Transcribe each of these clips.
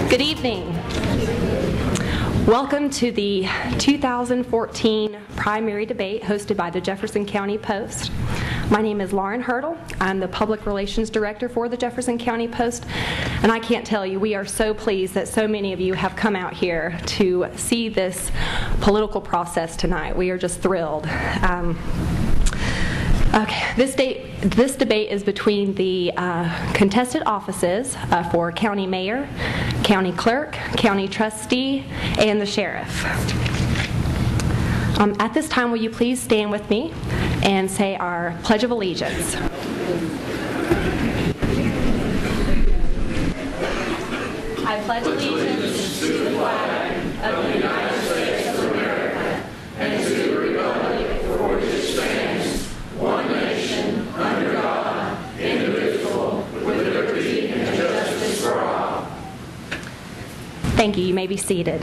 Good evening. Welcome to the 2014 primary debate hosted by the Jefferson County Post. My name is Lauren Hurdle. I'm the Public Relations Director for the Jefferson County Post, and I can't tell you, we are so pleased that so many of you have come out here to see this political process tonight. We are just thrilled. Okay, this debate is between the contested offices for County Mayor, County Clerk, County Trustee, and the Sheriff. At this time, will you please stand with me and say our Pledge of Allegiance. I pledge allegiance to the flag of the United States of America and to the republic for which it stands, one nation, under God, indivisible, with liberty and justice for all. Thank you. You may be seated.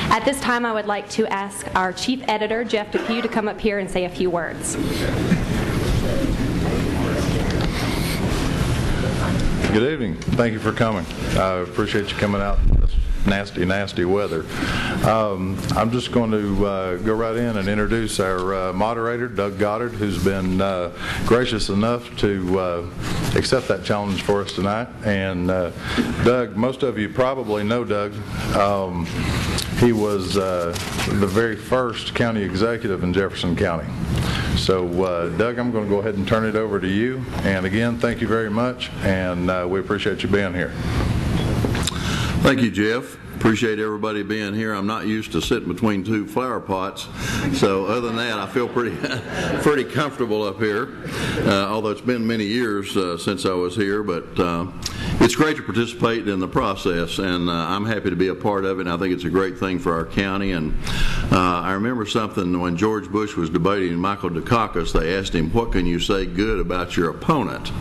At this time, I would like to ask our Chief Editor, Jeff Depew, to come up here and say a few words. Good evening. Thank you for coming. I appreciate you coming out in this nasty weather. I'm just going to go right in and introduce our moderator, Doug Goddard, who's been gracious enough to accept that challenge for us tonight. And Doug, most of you probably know Doug. He was the very first county executive in Jefferson County. So, Doug, I'm going to go ahead and turn it over to you. And again, thank you very much, and we appreciate you being here. Thank you, Jeff. Appreciate everybody being here. I'm not used to sitting between two flower pots, so other than that, I feel pretty comfortable up here, although it's been many years since I was here, but it's great to participate in the process, and I'm happy to be a part of it, and I think it's a great thing for our county. And I remember something when George Bush was debating Michael Dukakis. They asked him, "What can you say good about your opponent?"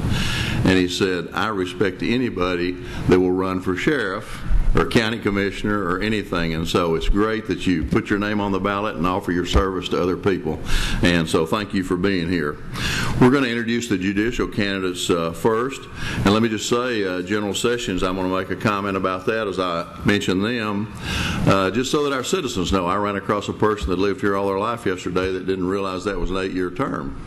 And he said, "I respect anybody that will run for sheriff or county commissioner or anything." And so it's great that you put your name on the ballot and offer your service to other people. And so thank you for being here. We're going to introduce the judicial candidates first. And let me just say, General Sessions, I'm going to make a comment about that as I mention them, just so that our citizens know. I ran across a person that lived here all their life yesterday that didn't realize that was an 8-year term.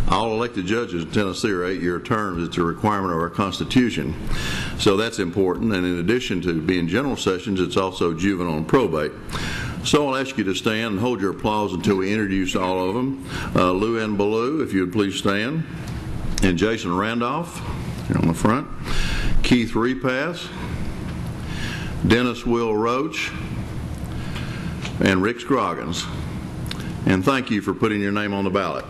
All elected judges in Tennessee are 8-year terms. It's a requirement of our Constitution. So that's important. And in addition to being general sessions, it's also juvenile and probate. So I'll ask you to stand and hold your applause until we introduce all of them. Lou Ann Ballou, if you would please stand. And Jason Randolph, here on the front. Keith Repass. Dennis Will Roach. And Rick Scroggins. And thank you for putting your name on the ballot.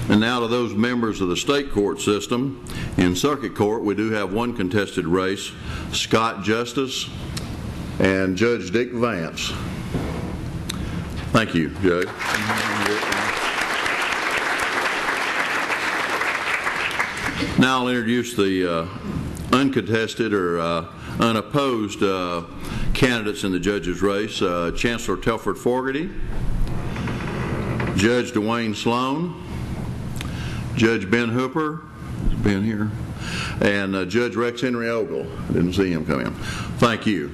And now to those members of the state court system. In circuit court, we do have one contested race, Scott Justice and Judge Dick Vance. Thank you, Judge. Now I'll introduce the uncontested or unopposed candidates in the judge's race. Chancellor Telford Fogarty, Judge Dwayne Sloan, Judge Ben Hooper, been here, and Judge Rex Henry Ogle. I didn't see him come in. Thank you.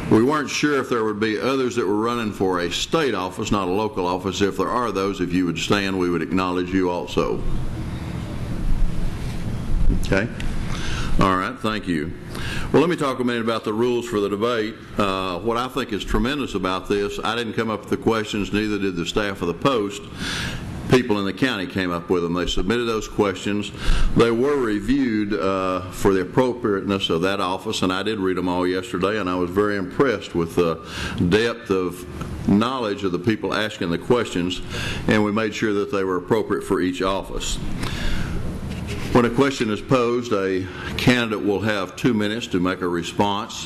We weren't sure if there would be others that were running for a state office, not a local office. If there are those, if you would stand, we would acknowledge you also. Okay? All right, thank you. Well, let me talk a minute about the rules for the debate. What I think is tremendous about this, I didn't come up with the questions, neither did the staff of the Post. People in the county came up with them. They submitted those questions. They were reviewed for the appropriateness of that office, and I did read them all yesterday, and I was very impressed with the depth of knowledge of the people asking the questions, and we made sure that they were appropriate for each office. When a question is posed, a candidate will have 2 minutes to make a response.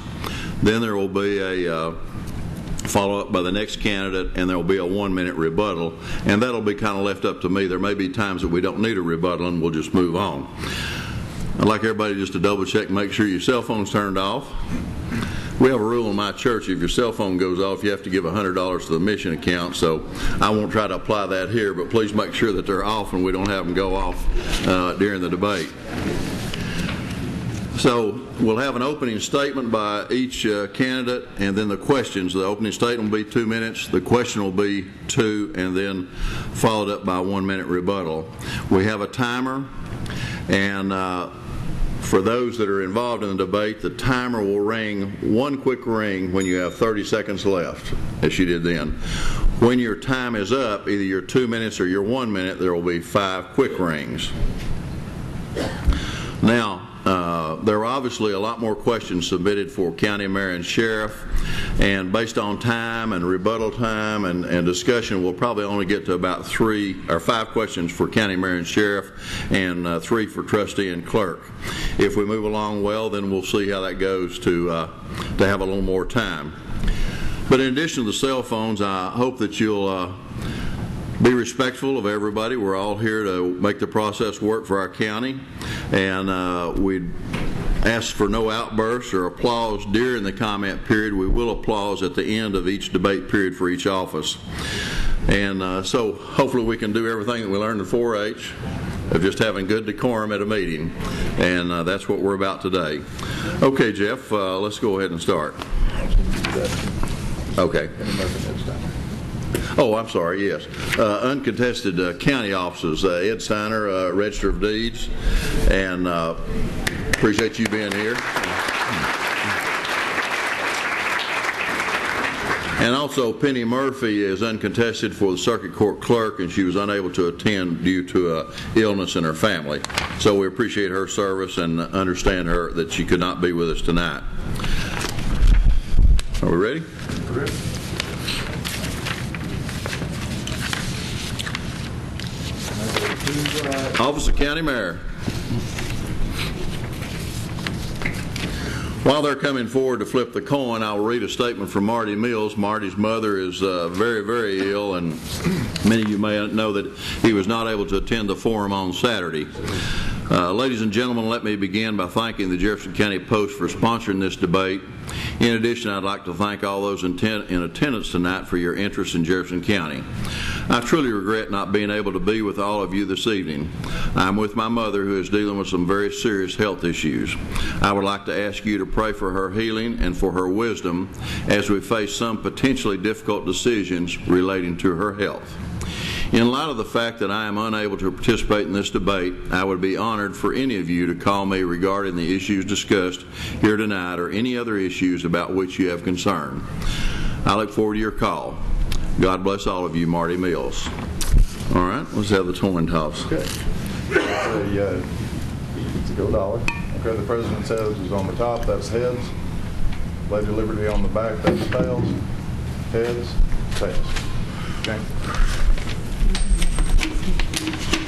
Then there will be a follow-up by the next candidate, and there will be a 1-minute rebuttal, and that'll be kind of left up to me. There may be times that we don't need a rebuttal, and we'll just move on. I'd like everybody just to double-check and make sure your cell phone's turned off. We have a rule in my church, if your cell phone goes off, you have to give $100 to the mission account, so I won't try to apply that here, but please make sure that they're off and we don't have them go off during the debate. So we'll have an opening statement by each candidate, and then the questions. The opening statement will be 2 minutes, the question will be 2, and then followed up by a 1-minute rebuttal. We have a timer, and for those that are involved in the debate, the timer will ring one quick ring when you have 30 seconds left, as you did then. When your time is up, either your 2 minutes or your 1 minute, there will be 5 quick rings. Now, there are obviously a lot more questions submitted for county mayor and sheriff, and based on time and rebuttal time and discussion, we'll probably only get to about 3 or 5 questions for county mayor and sheriff, and 3 for trustee and clerk. If we move along well, then we'll see how that goes to have a little more time. But in addition to the cell phones, I hope that you'll be respectful of everybody. We're all here to make the process work for our county, and we'd ask for no outbursts or applause during the comment period. We will applause at the end of each debate period for each office. And so hopefully we can do everything that we learned in 4-H of just having good decorum at a meeting, and that's what we're about today. Okay, Jeff, let's go ahead and start. Okay. Oh, I'm sorry, yes. Uncontested county offices, Ed Steiner, Register of Deeds, and appreciate you being here. And also Penny Murphy is uncontested for the circuit court clerk, and she was unable to attend due to illness in her family. So we appreciate her service and understand her that she could not be with us tonight. Are we ready? We're ready. Office of County Mayor. While they're coming forward to flip the coin, I'll read a statement from Marty Mills. Marty's mother is very, very ill, and many of you may know that he was not able to attend the forum on Saturday. Ladies and gentlemen, let me begin by thanking the Jefferson County Post for sponsoring this debate. In addition, I'd like to thank all those in attendance tonight for your interest in Jefferson County. I truly regret not being able to be with all of you this evening. I'm with my mother, who is dealing with some very serious health issues. I would like to ask you to pray for her healing and for her wisdom as we face some potentially difficult decisions relating to her health. In light of the fact that I am unable to participate in this debate, I would be honored for any of you to call me regarding the issues discussed here tonight or any other issues about which you have concern. I look forward to your call. God bless all of you. Marty Mills. All right, let's have the coin toss. Okay. It's a gold dollar. Okay, the president's heads is on the top, that's heads. Lady Liberty on the back, that's tails. Heads, tails. Okay.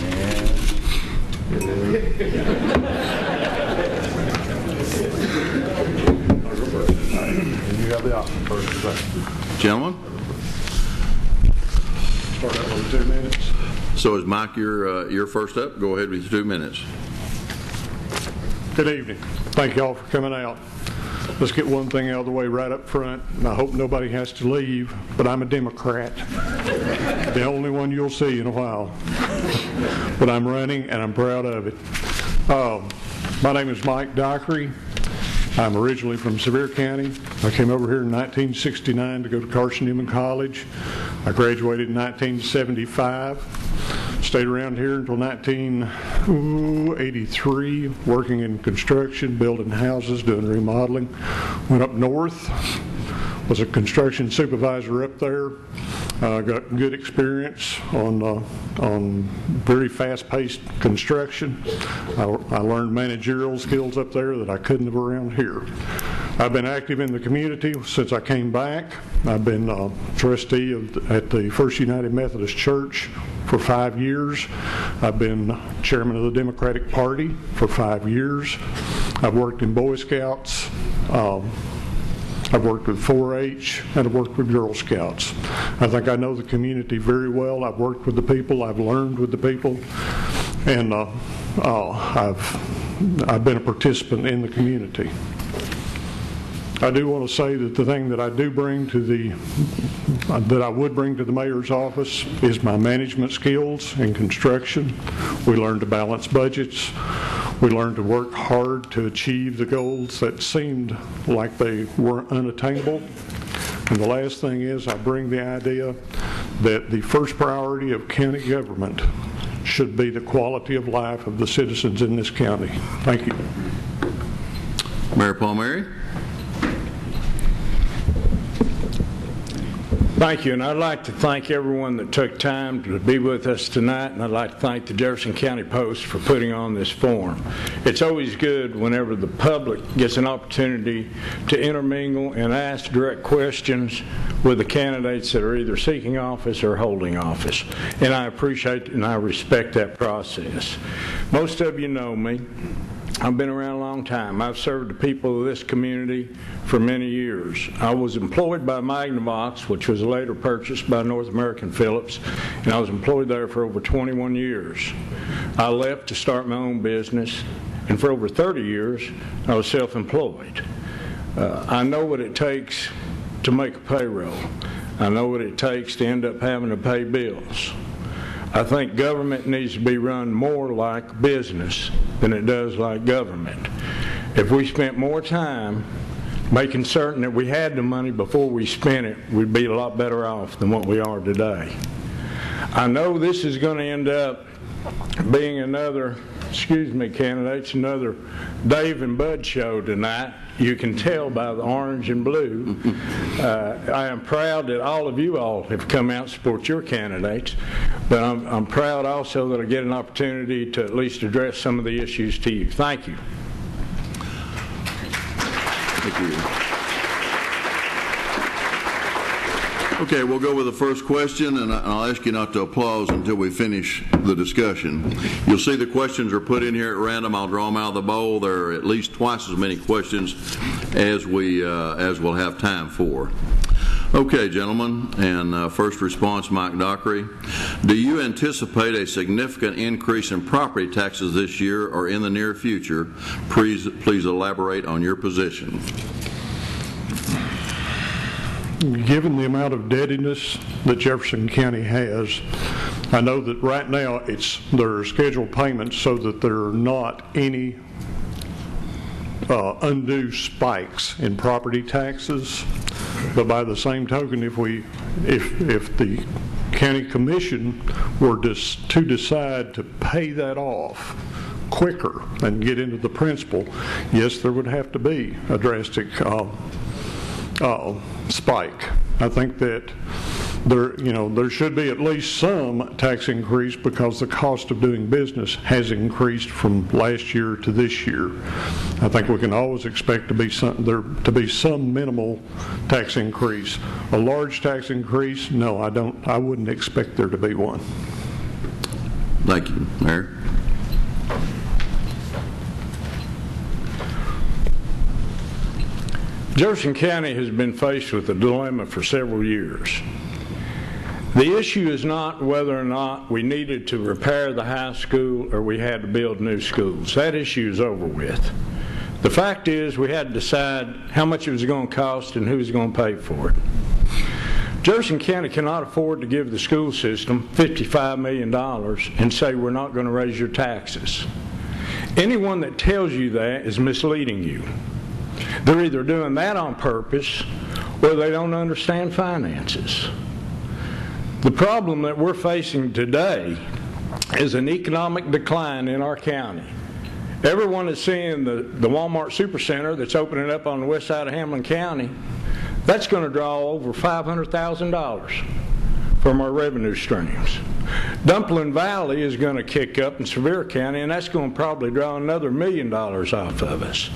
And it is. And you have the option first and second. Gentlemen? Start out with 2 minutes. So is Mike your first up? Go ahead with your 2 minutes. Good evening. Thank you all for coming out. Let's get one thing out of the way right up front, and I hope nobody has to leave, but I'm a Democrat. The only one you'll see in a while. But I'm running, and I'm proud of it. My name is Mike Dockery. I'm originally from Sevier County. I came over here in 1969 to go to Carson Newman College. I graduated in 1975. Stayed around here until 1983, working in construction, building houses, doing remodeling. Went up north, was a construction supervisor up there. Got good experience on very fast-paced construction. I learned managerial skills up there that I couldn't have around here. I've been active in the community since I came back. I've been trustee at the First United Methodist Church for 5 years. I've been chairman of the Democratic Party for 5 years. I've worked in Boy Scouts. I've worked with 4-H, and I've worked with Girl Scouts. I think I know the community very well. I've worked with the people. I've learned with the people. And I've been a participant in the community. I do want to say that the thing that I do bring to that I would bring to the mayor's office is my management skills in construction. We learn to balance budgets. We learn to work hard to achieve the goals that seemed like they were unattainable. And the last thing is I bring the idea that the first priority of county government should be the quality of life of the citizens in this county. Thank you. Mayor Palmieri. Thank you, and I'd like to thank everyone that took time to be with us tonight, and I'd like to thank the Jefferson County Post for putting on this forum. It's always good whenever the public gets an opportunity to intermingle and ask direct questions with the candidates that are either seeking office or holding office, and I appreciate and I respect that process. Most of you know me. I've been around a long time. I've served the people of this community for many years. I was employed by Magnavox, which was later purchased by North American Phillips, and I was employed there for over 21 years. I left to start my own business, and for over 30 years, I was self-employed. I know what it takes to make a payroll. I know what it takes to end up having to pay bills. I think government needs to be run more like business than it does like government. If we spent more time making certain that we had the money before we spent it, we'd be a lot better off than what we are today. I know this is going to end up being another, excuse me, candidates, another Dave and Bud show tonight. You can tell by the orange and blue. I am proud that all of you all have come out and support your candidates, but I'm proud also that I get an opportunity to at least address some of the issues to you. Thank you. Thank you. Okay, we'll go with the first question, and I'll ask you not to applause until we finish the discussion. You'll see the questions are put in here at random. I'll draw them out of the bowl. There are at least twice as many questions as we'll have time for. Okay, gentlemen, and first response, Mike Dockery. Do you anticipate a significant increase in property taxes this year or in the near future? Please elaborate on your position. Given the amount of indebtedness that Jefferson County has, I know that right now there are scheduled payments so that there are not any undue spikes in property taxes. But by the same token, if the county commission were to decide to pay that off quicker and get into the principal, yes, there would have to be a drastic spike. I think that there should be at least some tax increase because the cost of doing business has increased from last year to this year. I think we can always expect to be some minimal tax increase. A large tax increase, no, I wouldn't expect there to be one. Thank you, Mayor. Jefferson County has been faced with a dilemma for several years. The issue is not whether or not we needed to repair the high school or we had to build new schools. That issue is over with. The fact is we had to decide how much it was going to cost and who was going to pay for it. Jefferson County cannot afford to give the school system $55 million and say we're not going to raise your taxes. Anyone that tells you that is misleading you. They're either doing that on purpose or they don't understand finances. The problem that we're facing today is an economic decline in our county. Everyone is seeing the Walmart Supercenter that's opening up on the west side of Hamlin County. That's going to draw over $500,000 from our revenue streams. Dumpling Valley is going to kick up in Sevier County, and that's going to probably draw another $1 million off of us.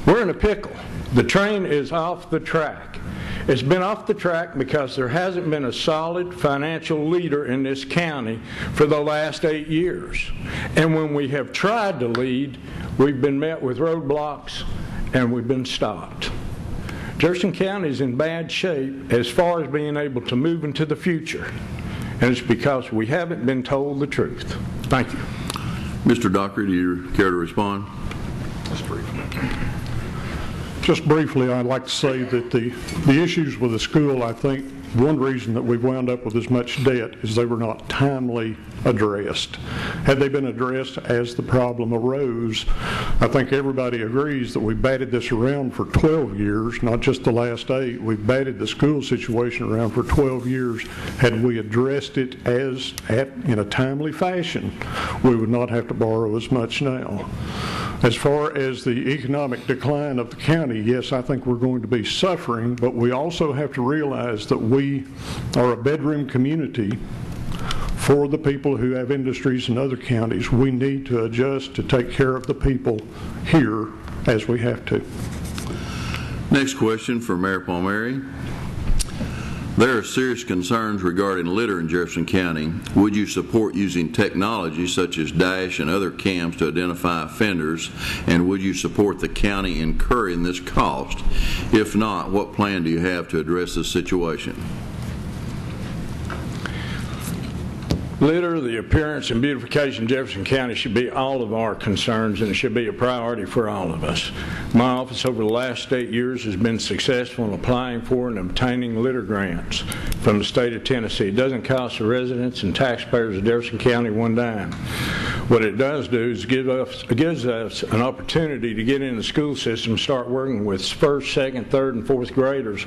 We're in a pickle. The train is off the track. It's been off the track because there hasn't been a solid financial leader in this county for the last 8 years. And when we have tried to lead, we've been met with roadblocks and we've been stopped. Jefferson County is in bad shape as far as being able to move into the future. And it's because we haven't been told the truth. Thank you. Mr. Dockery, do you care to respond? Just briefly. Just briefly, I'd like to say that the issues with the school, I think one reason that we've wound up with as much debt is they were not timely addressed. Had they been addressed as the problem arose, I think everybody agrees that we batted this around for 12 years, not just the last 8. We've batted the school situation around for 12 years. Had we addressed it in a timely fashion, we would not have to borrow as much now. As far as the economic decline of the county, yes, I think we're going to be suffering, but we also have to realize that we are a bedroom community for the people who have industries in other counties. We need to adjust to take care of the people here as we have to. Next question for Mayor Palmieri. There are serious concerns regarding litter in Jefferson County. Would you support using technology such as DASH and other cams to identify offenders, and would you support the county incurring this cost? If not, what plan do you have to address this situation? Litter, the appearance and beautification of Jefferson County should be all of our concerns, and it should be a priority for all of us. My office over the last 8 years has been successful in applying for and obtaining litter grants from the state of Tennessee. It doesn't cost the residents and taxpayers of Jefferson County one dime. What it does do is gives us an opportunity to get in the school system, start working with first, second, third, and fourth graders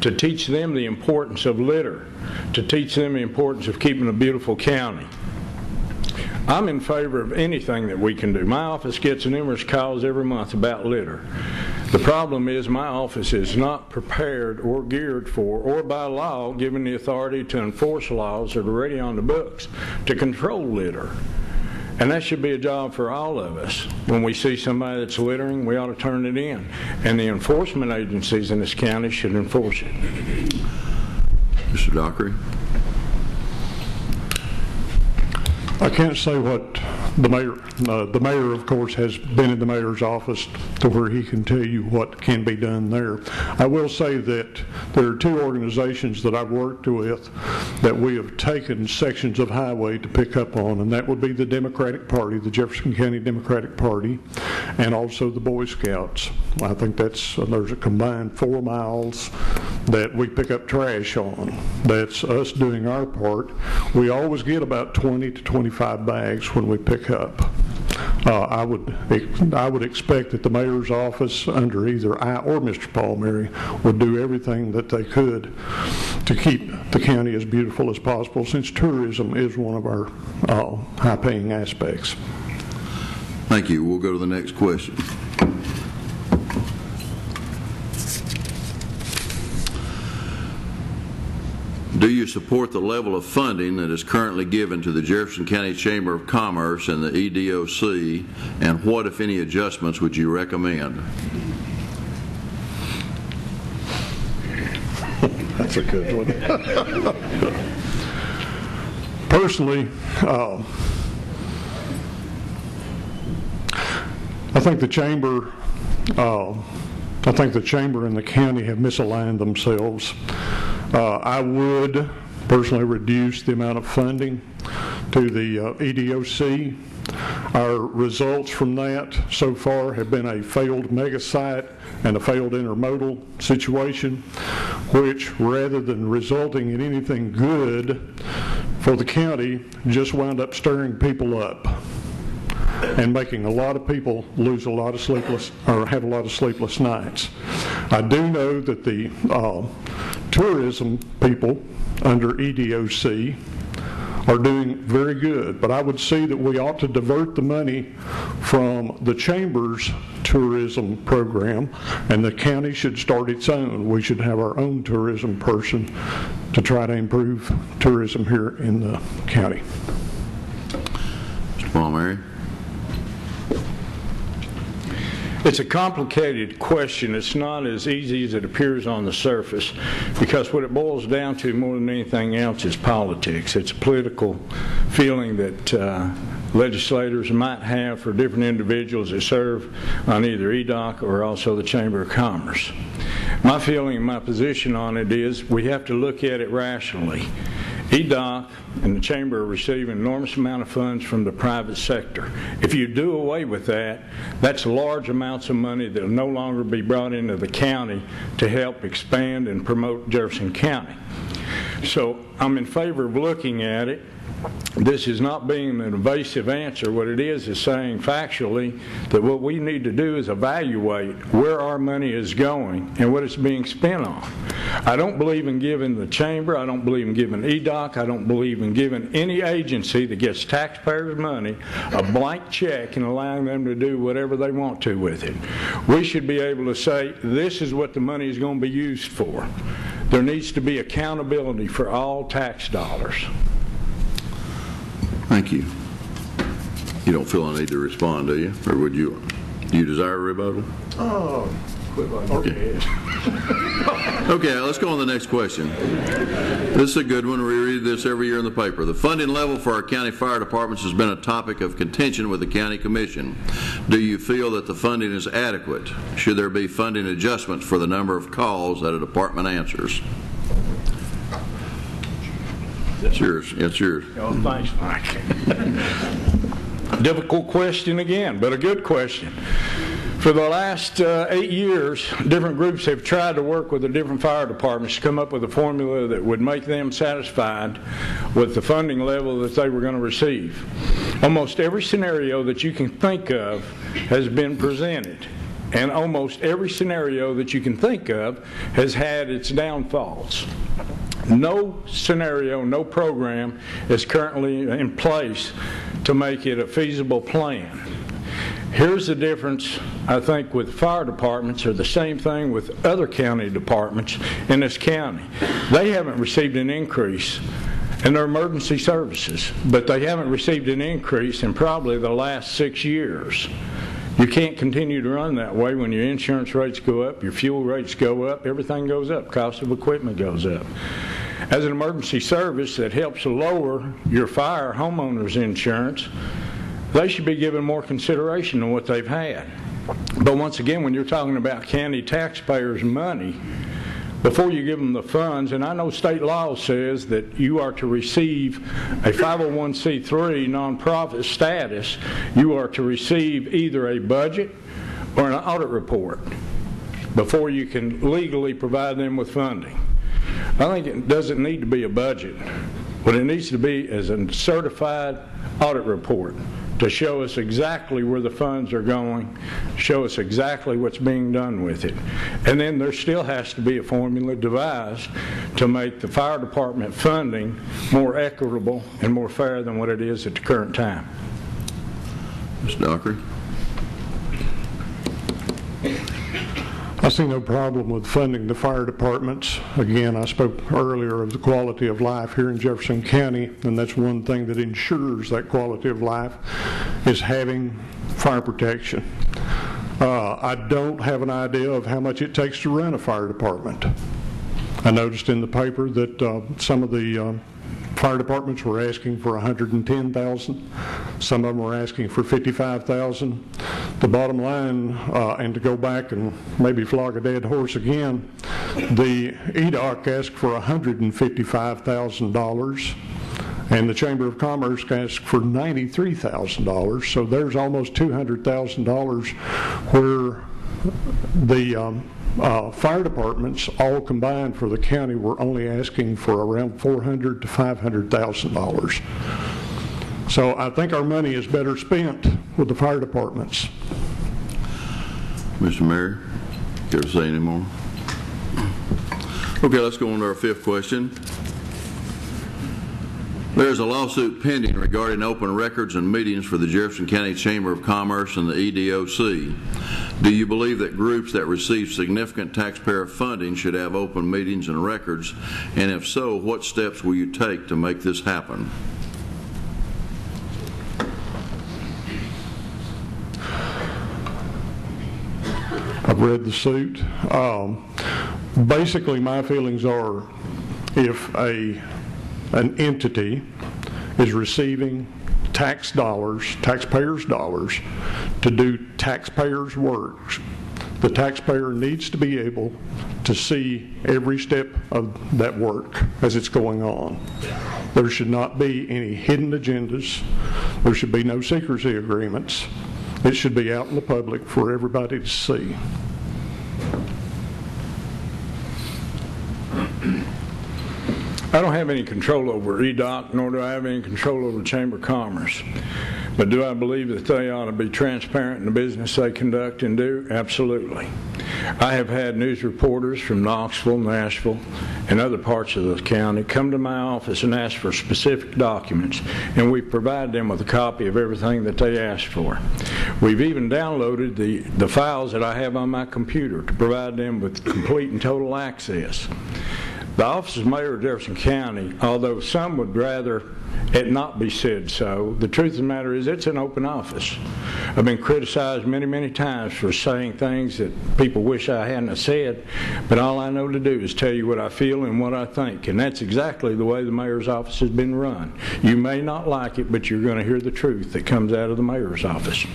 to teach them the importance of litter, to teach them the importance of keeping a beautiful county. I'm in favor of anything that we can do. My office gets numerous calls every month about litter. The problem is my office is not prepared or geared for, or by law given the authority to enforce laws that are already on the books to control litter. And that should be a job for all of us. When we see somebody that's littering, we ought to turn it in. And the enforcement agencies in this county should enforce it. Mr. Dockery. I can't say what the mayor, of course, has been in the mayor's office to where he can tell you what can be done there. I will say that there are 2 organizations that I've worked with that we have taken sections of highway to pick up on, and that would be the Democratic Party, the Jefferson County Democratic Party, and also the Boy Scouts. I think there's a combined 4 miles that we pick up trash on. That's us doing our part. We always get about 20 to 25 bags when we pick up. I would expect that the mayor's office, under either I or Mr. Palmieri, would do everything that they could to keep the county as beautiful as possible, since tourism is one of our high-paying aspects. Thank you. We'll go to the next question. Do you support the level of funding that is currently given to the Jefferson County Chamber of Commerce and the EDOC, and what, if any, adjustments would you recommend? That's a good one. Personally, I think the chamber and the county have misaligned themselves. I would personally reduce the amount of funding to the EDOC. Our results from that so far have been a failed mega site and a failed intermodal situation, which, rather than resulting in anything good for the county, just wound up stirring people up and making a lot of people lose a lot of sleepless, or have a lot of sleepless nights. I do know that the tourism people under EDOC are doing very good, but I would see that we ought to divert the money from the Chamber's tourism program, and the county should start its own. We should have our own tourism person to try to improve tourism here in the county. Mr. Palmieri. It's a complicated question. It's not as easy as it appears on the surface, because what it boils down to more than anything else is politics. It's a political feeling that legislators might have for different individuals that serve on either EDOC or also the Chamber of Commerce. My feeling and my position on it is we have to look at it rationally. EDOC and the Chamber are receiving an enormous amount of funds from the private sector. If you do away with that, that's large amounts of money that will no longer be brought into the county to help expand and promote Jefferson County. So I'm in favor of looking at it. This is not being an evasive answer. What it is saying factually that what we need to do is evaluate where our money is going and what it's being spent on. I don't believe in giving the Chamber, I don't believe in giving EDOC, I don't believe in giving any agency that gets taxpayers' money a blank check and allowing them to do whatever they want to with it. We should be able to say, this is what the money is going to be used for. There needs to be accountability for all tax dollars. Thank you. You don't feel I need to respond, do you? Or would you? Do you desire a rebuttal? Oh, okay. Okay, let's go on to the next question. This is a good one. We read this every year in the paper. The funding level for our county fire departments has been a topic of contention with the county commission. Do you feel that the funding is adequate? Should there be funding adjustments for the number of calls that a department answers? It's yours. It's yours. Oh, thanks, Mike. Difficult question again, but a good question. For the last 8 years, different groups have tried to work with the different fire departments to come up with a formula that would make them satisfied with the funding level that they were going to receive. Almost every scenario that you can think of has been presented, and almost every scenario that you can think of has had its downfalls. No scenario, no program is currently in place to make it a feasible plan. Here's the difference, I think, with fire departments, or the same thing with other county departments in this county. They haven't received an increase in their emergency services, but they haven't received an increase in probably the last 6 years. You can't continue to run that way when your insurance rates go up, your fuel rates go up, everything goes up, cost of equipment goes up. As an emergency service that helps lower your fire homeowners insurance, they should be given more consideration than what they've had. But once again, when you're talking about county taxpayers' money, before you give them the funds, and I know state law says that you are to receive a 501c3 nonprofit status, you are to receive either a budget or an audit report before you can legally provide them with funding. I think it doesn't need to be a budget. What it needs to be is a certified audit report to show us exactly where the funds are going, show us exactly what's being done with it. And then there still has to be a formula devised to make the fire department funding more equitable and more fair than what it is at the current time. Mr. Dockery? I see no problem with funding the fire departments. Again, I spoke earlier of the quality of life here in Jefferson County, and that's one thing that ensures that quality of life is having fire protection. I don't have an idea of how much it takes to run a fire department. I noticed in the paper that some of the fire departments were asking for $110,000. Some of them were asking for $55,000. The bottom line, and to go back and maybe flog a dead horse again, the EDOC asked for $155,000, and the Chamber of Commerce asked for $93,000. So there's almost $200,000 where the fire departments, all combined for the county, were only asking for around $400,000 to $500,000. So I think our money is better spent with the fire departments. Mr. Mayor, care to say any more? Okay, let's go on to our fifth question. There is a lawsuit pending regarding open records and meetings for the Jefferson County Chamber of Commerce and the EDOC. Do you believe that groups that receive significant taxpayer funding should have open meetings and records? And if so, what steps will you take to make this happen? I've read the suit. Basically, my feelings are if an entity is receiving tax dollars, taxpayers' dollars, to do taxpayers' work, The taxpayer needs to be able to see every step of that work as it's going on. There should not be any hidden agendas. There should be no secrecy agreements. It should be out in the public for everybody to see. I don't have any control over EDOC, nor do I have any control over the Chamber of Commerce. But do I believe that they ought to be transparent in the business they conduct and do? Absolutely. I have had news reporters from Knoxville, Nashville, and other parts of the county come to my office and ask for specific documents, and we provide them with a copy of everything that they asked for. We've even downloaded the files that I have on my computer to provide them with complete and total access. The office of Mayor of Jefferson County, although some would rather it not be said so, the truth of the matter is it's an open office. I've been criticized many, many times for saying things that people wish I hadn't have said, but all I know to do is tell you what I feel and what I think, and that's exactly the way the mayor's office has been run. You may not like it, but you're going to hear the truth that comes out of the mayor's office.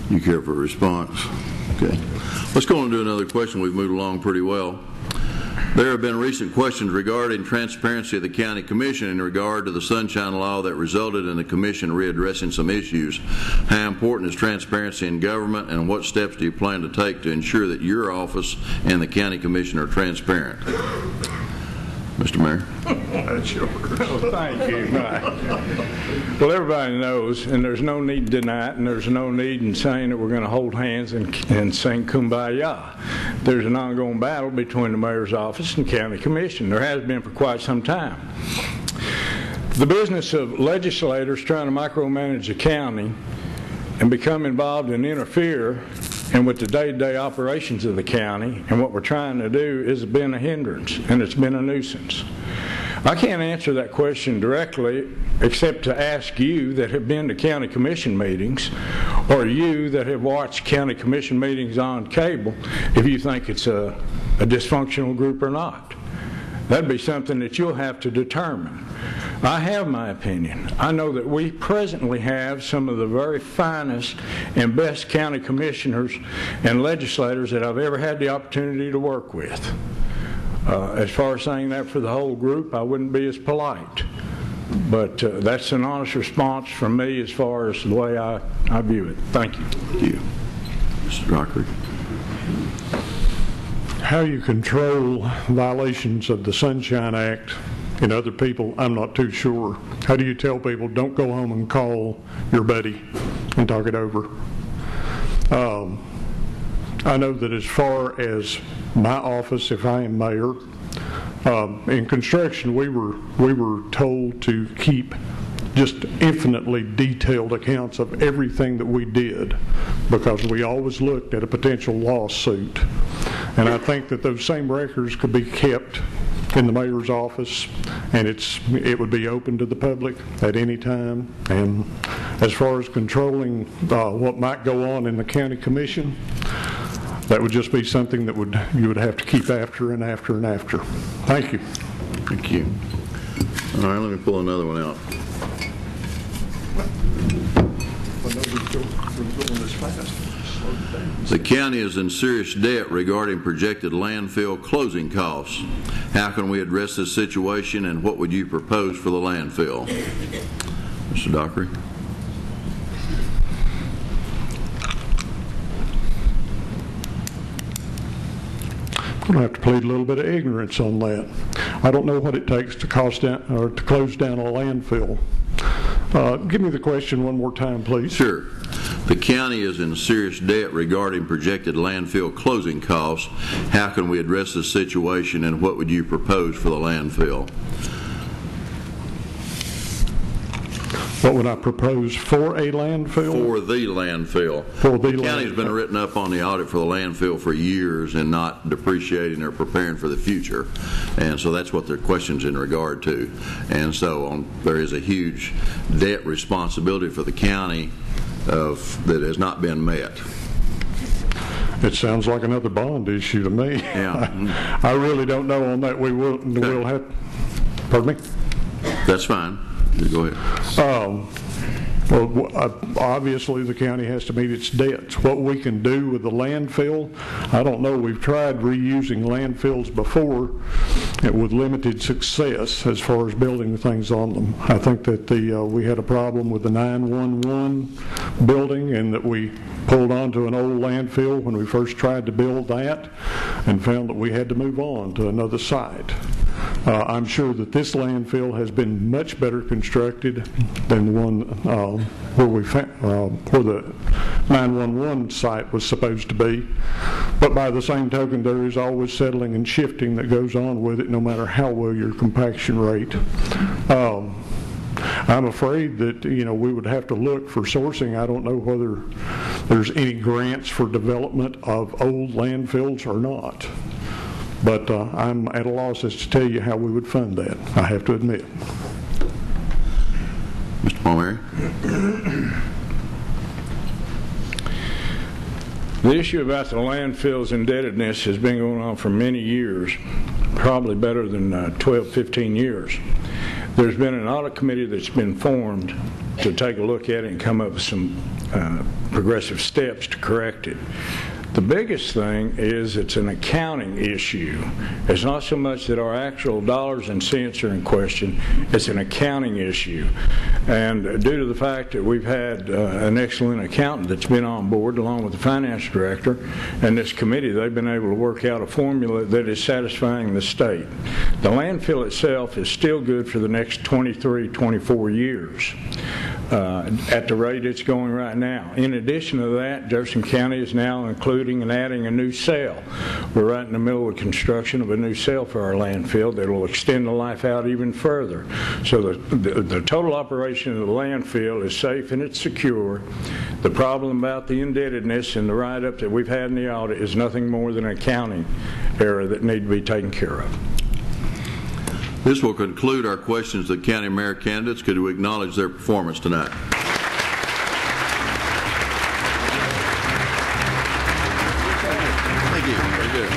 You care for a response? Okay. Let's go on to another question. We've moved along pretty well. There have been recent questions regarding transparency of the County Commission in regard to the Sunshine Law that resulted in the Commission readdressing some issues. How important is transparency in government, and what steps do you plan to take to ensure that your office and the County Commission are transparent? Mr. Mayor. That's yours. Oh, thank you. Right. Well, everybody knows, and there's no need to deny it, and there's no need in saying that we're going to hold hands and sing Kumbaya. There's an ongoing battle between the mayor's office and county commission. There has been for quite some time. The business of legislators trying to micromanage the county and become involved and interfere and with the day-to-day operations of the county and what we're trying to do has been a hindrance, and it's been a nuisance. I can't answer that question directly except to ask you that have been to county commission meetings, or you that have watched county commission meetings on cable, if you think it's a dysfunctional group or not. That'd be something that you'll have to determine. I have my opinion. I know that we presently have some of the very finest and best county commissioners and legislators that I've ever had the opportunity to work with. As far as saying that for the whole group, I wouldn't be as polite. But that's an honest response from me as far as the way I view it. Thank you. Thank you. Mr. Dockery. How you control violations of the Sunshine Act and other people, I'm not too sure. How do you tell people, don't go home and call your buddy and talk it over? I know that as far as my office, if I am mayor, in construction we were told to keep just infinitely detailed accounts of everything that we did, because we always looked at a potential lawsuit. And I think that those same records could be kept in the mayor's office, and it would be open to the public at any time. And as far as controlling what might go on in the county commission, that would just be something that you would have to keep after and after and after. Thank you. Thank you. All right, let me pull another one out. The county is in serious debt regarding projected landfill closing costs. How can we address this situation, and what would you propose for the landfill? Mr. Dockery. I'm going to have to plead a little bit of ignorance on that. I don't know what it takes to close down a landfill. Give me the question one more time, please. Sure. The county is in serious debt regarding projected landfill closing costs. How can we address this situation, and what would you propose for the landfill? What would I propose for a landfill? For the landfill. For the county's been written up on the audit for the landfill for years and not depreciating or preparing for the future. And so that's what their question's in regard to. And so there is a huge debt responsibility for the county that has not been met. It sounds like another bond issue to me. Yeah. I really don't know on that. We'll have. Pardon me? That's fine. You go ahead. Well, obviously, the county has to meet its debts. What we can do with the landfill, I don't know. We've tried reusing landfills before with limited success as far as building things on them. I think that we had a problem with the 911 building, and that we pulled onto an old landfill when we first tried to build that and found that we had to move on to another site. I'm sure that this landfill has been much better constructed than the one where the 911 site was supposed to be. But by the same token, there is always settling and shifting that goes on with it, no matter how well your compaction rate. I'm afraid that we would have to look for sourcing. I don't know whether there's any grants for development of old landfills or not. But I'm at a loss as to tell you how we would fund that, I have to admit. Mr. Palmieri? The issue about the landfill's indebtedness has been going on for many years, probably better than 12, 15 years. There's been an audit committee that's been formed to take a look at it and come up with some progressive steps to correct it. The biggest thing is it's an accounting issue. It's not so much that our actual dollars and cents are in question, it's an accounting issue. And due to the fact that we've had an excellent accountant that's been on board along with the finance director and this committee, they've been able to work out a formula that is satisfying the state. The landfill itself is still good for the next 23, 24 years. At the rate it's going right now. In addition to that, Jefferson County is now including and adding a new cell. We're right in the middle of construction of a new cell for our landfill that will extend the life out even further. So the total operation of the landfill is safe and it's secure. The problem about the indebtedness and the write-up that we've had in the audit is nothing more than an accounting error that need to be taken care of. This will conclude our questions to the county mayor candidates. Could we acknowledge their performance tonight? Thank you. Very good.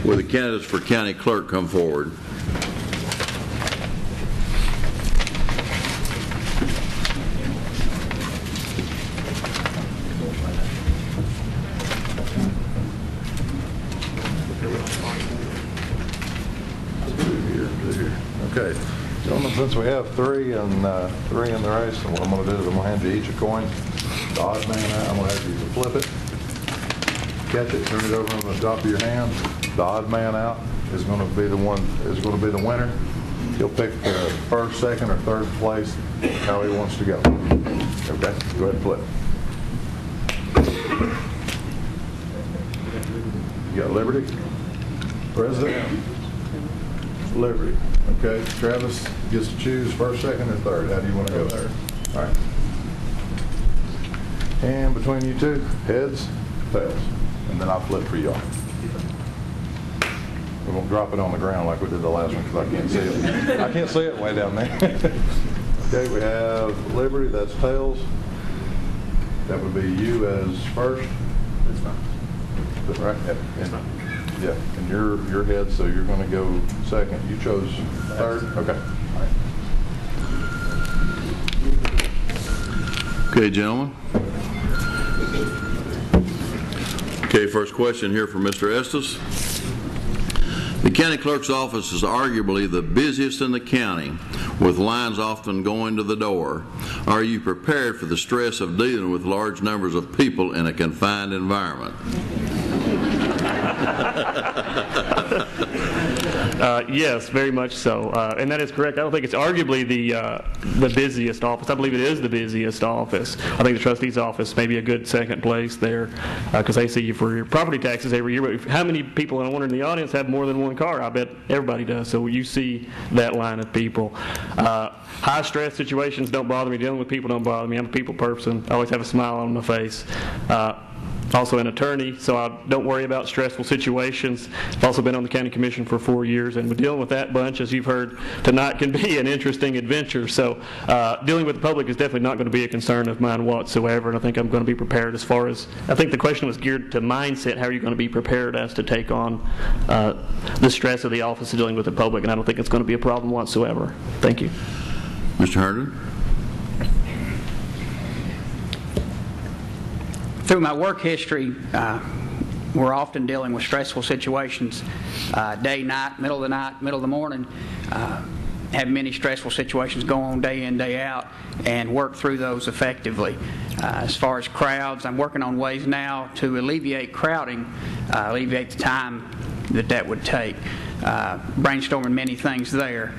Will the candidates for county clerk come forward? Okay, gentlemen, since we have three in the race, and what I'm going to do is I'm going to hand you each a coin. The odd man out, I'm going to ask you to flip it, catch it, turn it over on the top of your hand. The odd man out is going to be the winner. He'll pick the first, second, or third place, how he wants to go. Okay, go ahead and flip. You got Liberty, President, Liberty. Okay, Travis gets to choose first, second, or third. How do you want to go there? All right. And between you two, heads, tails, and then I'll flip for y'all. We're going to drop it on the ground like we did the last one because I can't see it. I can't see it way down there. Okay, we have Liberty, that's tails. That would be you as first. It's not. Right? Yeah, and your head, so you're going to go second. You chose third? Okay. All right. Okay, gentlemen. Okay, first question here from Mr. Estes. The county clerk's office is arguably the busiest in the county, with lines often going to the door. Are you prepared for the stress of dealing with large numbers of people in a confined environment? Yes, very much so, and that is correct. I don't think it's arguably the busiest office. I believe it is the busiest office. I think the trustee's office may be a good second place there because they see you for your property taxes every year. But how many people, and I wonder in the audience, have more than one car? I bet everybody does. So you see that line of people. High stress situations don't bother me. Dealing with people don't bother me. I'm a people person. I always have a smile on my face. also an attorney, so I don't worry about stressful situations. I've also been on the county commission for 4 years, and dealing with that bunch, as you've heard tonight, can be an interesting adventure. So dealing with the public is definitely not going to be a concern of mine whatsoever, and I think I'm going to be prepared as far as, I think the question was geared to mindset, how are you going to be prepared as to take on the stress of the office of dealing with the public, and I don't think it's going to be a problem whatsoever. Thank you. Mr. Herndon? Through my work history, we're often dealing with stressful situations, day, night, middle of the night, middle of the morning. Have many stressful situations go on day in, day out, and work through those effectively. As far as crowds, I'm working on ways now to alleviate crowding, alleviate the time that would take. Brainstorming many things there.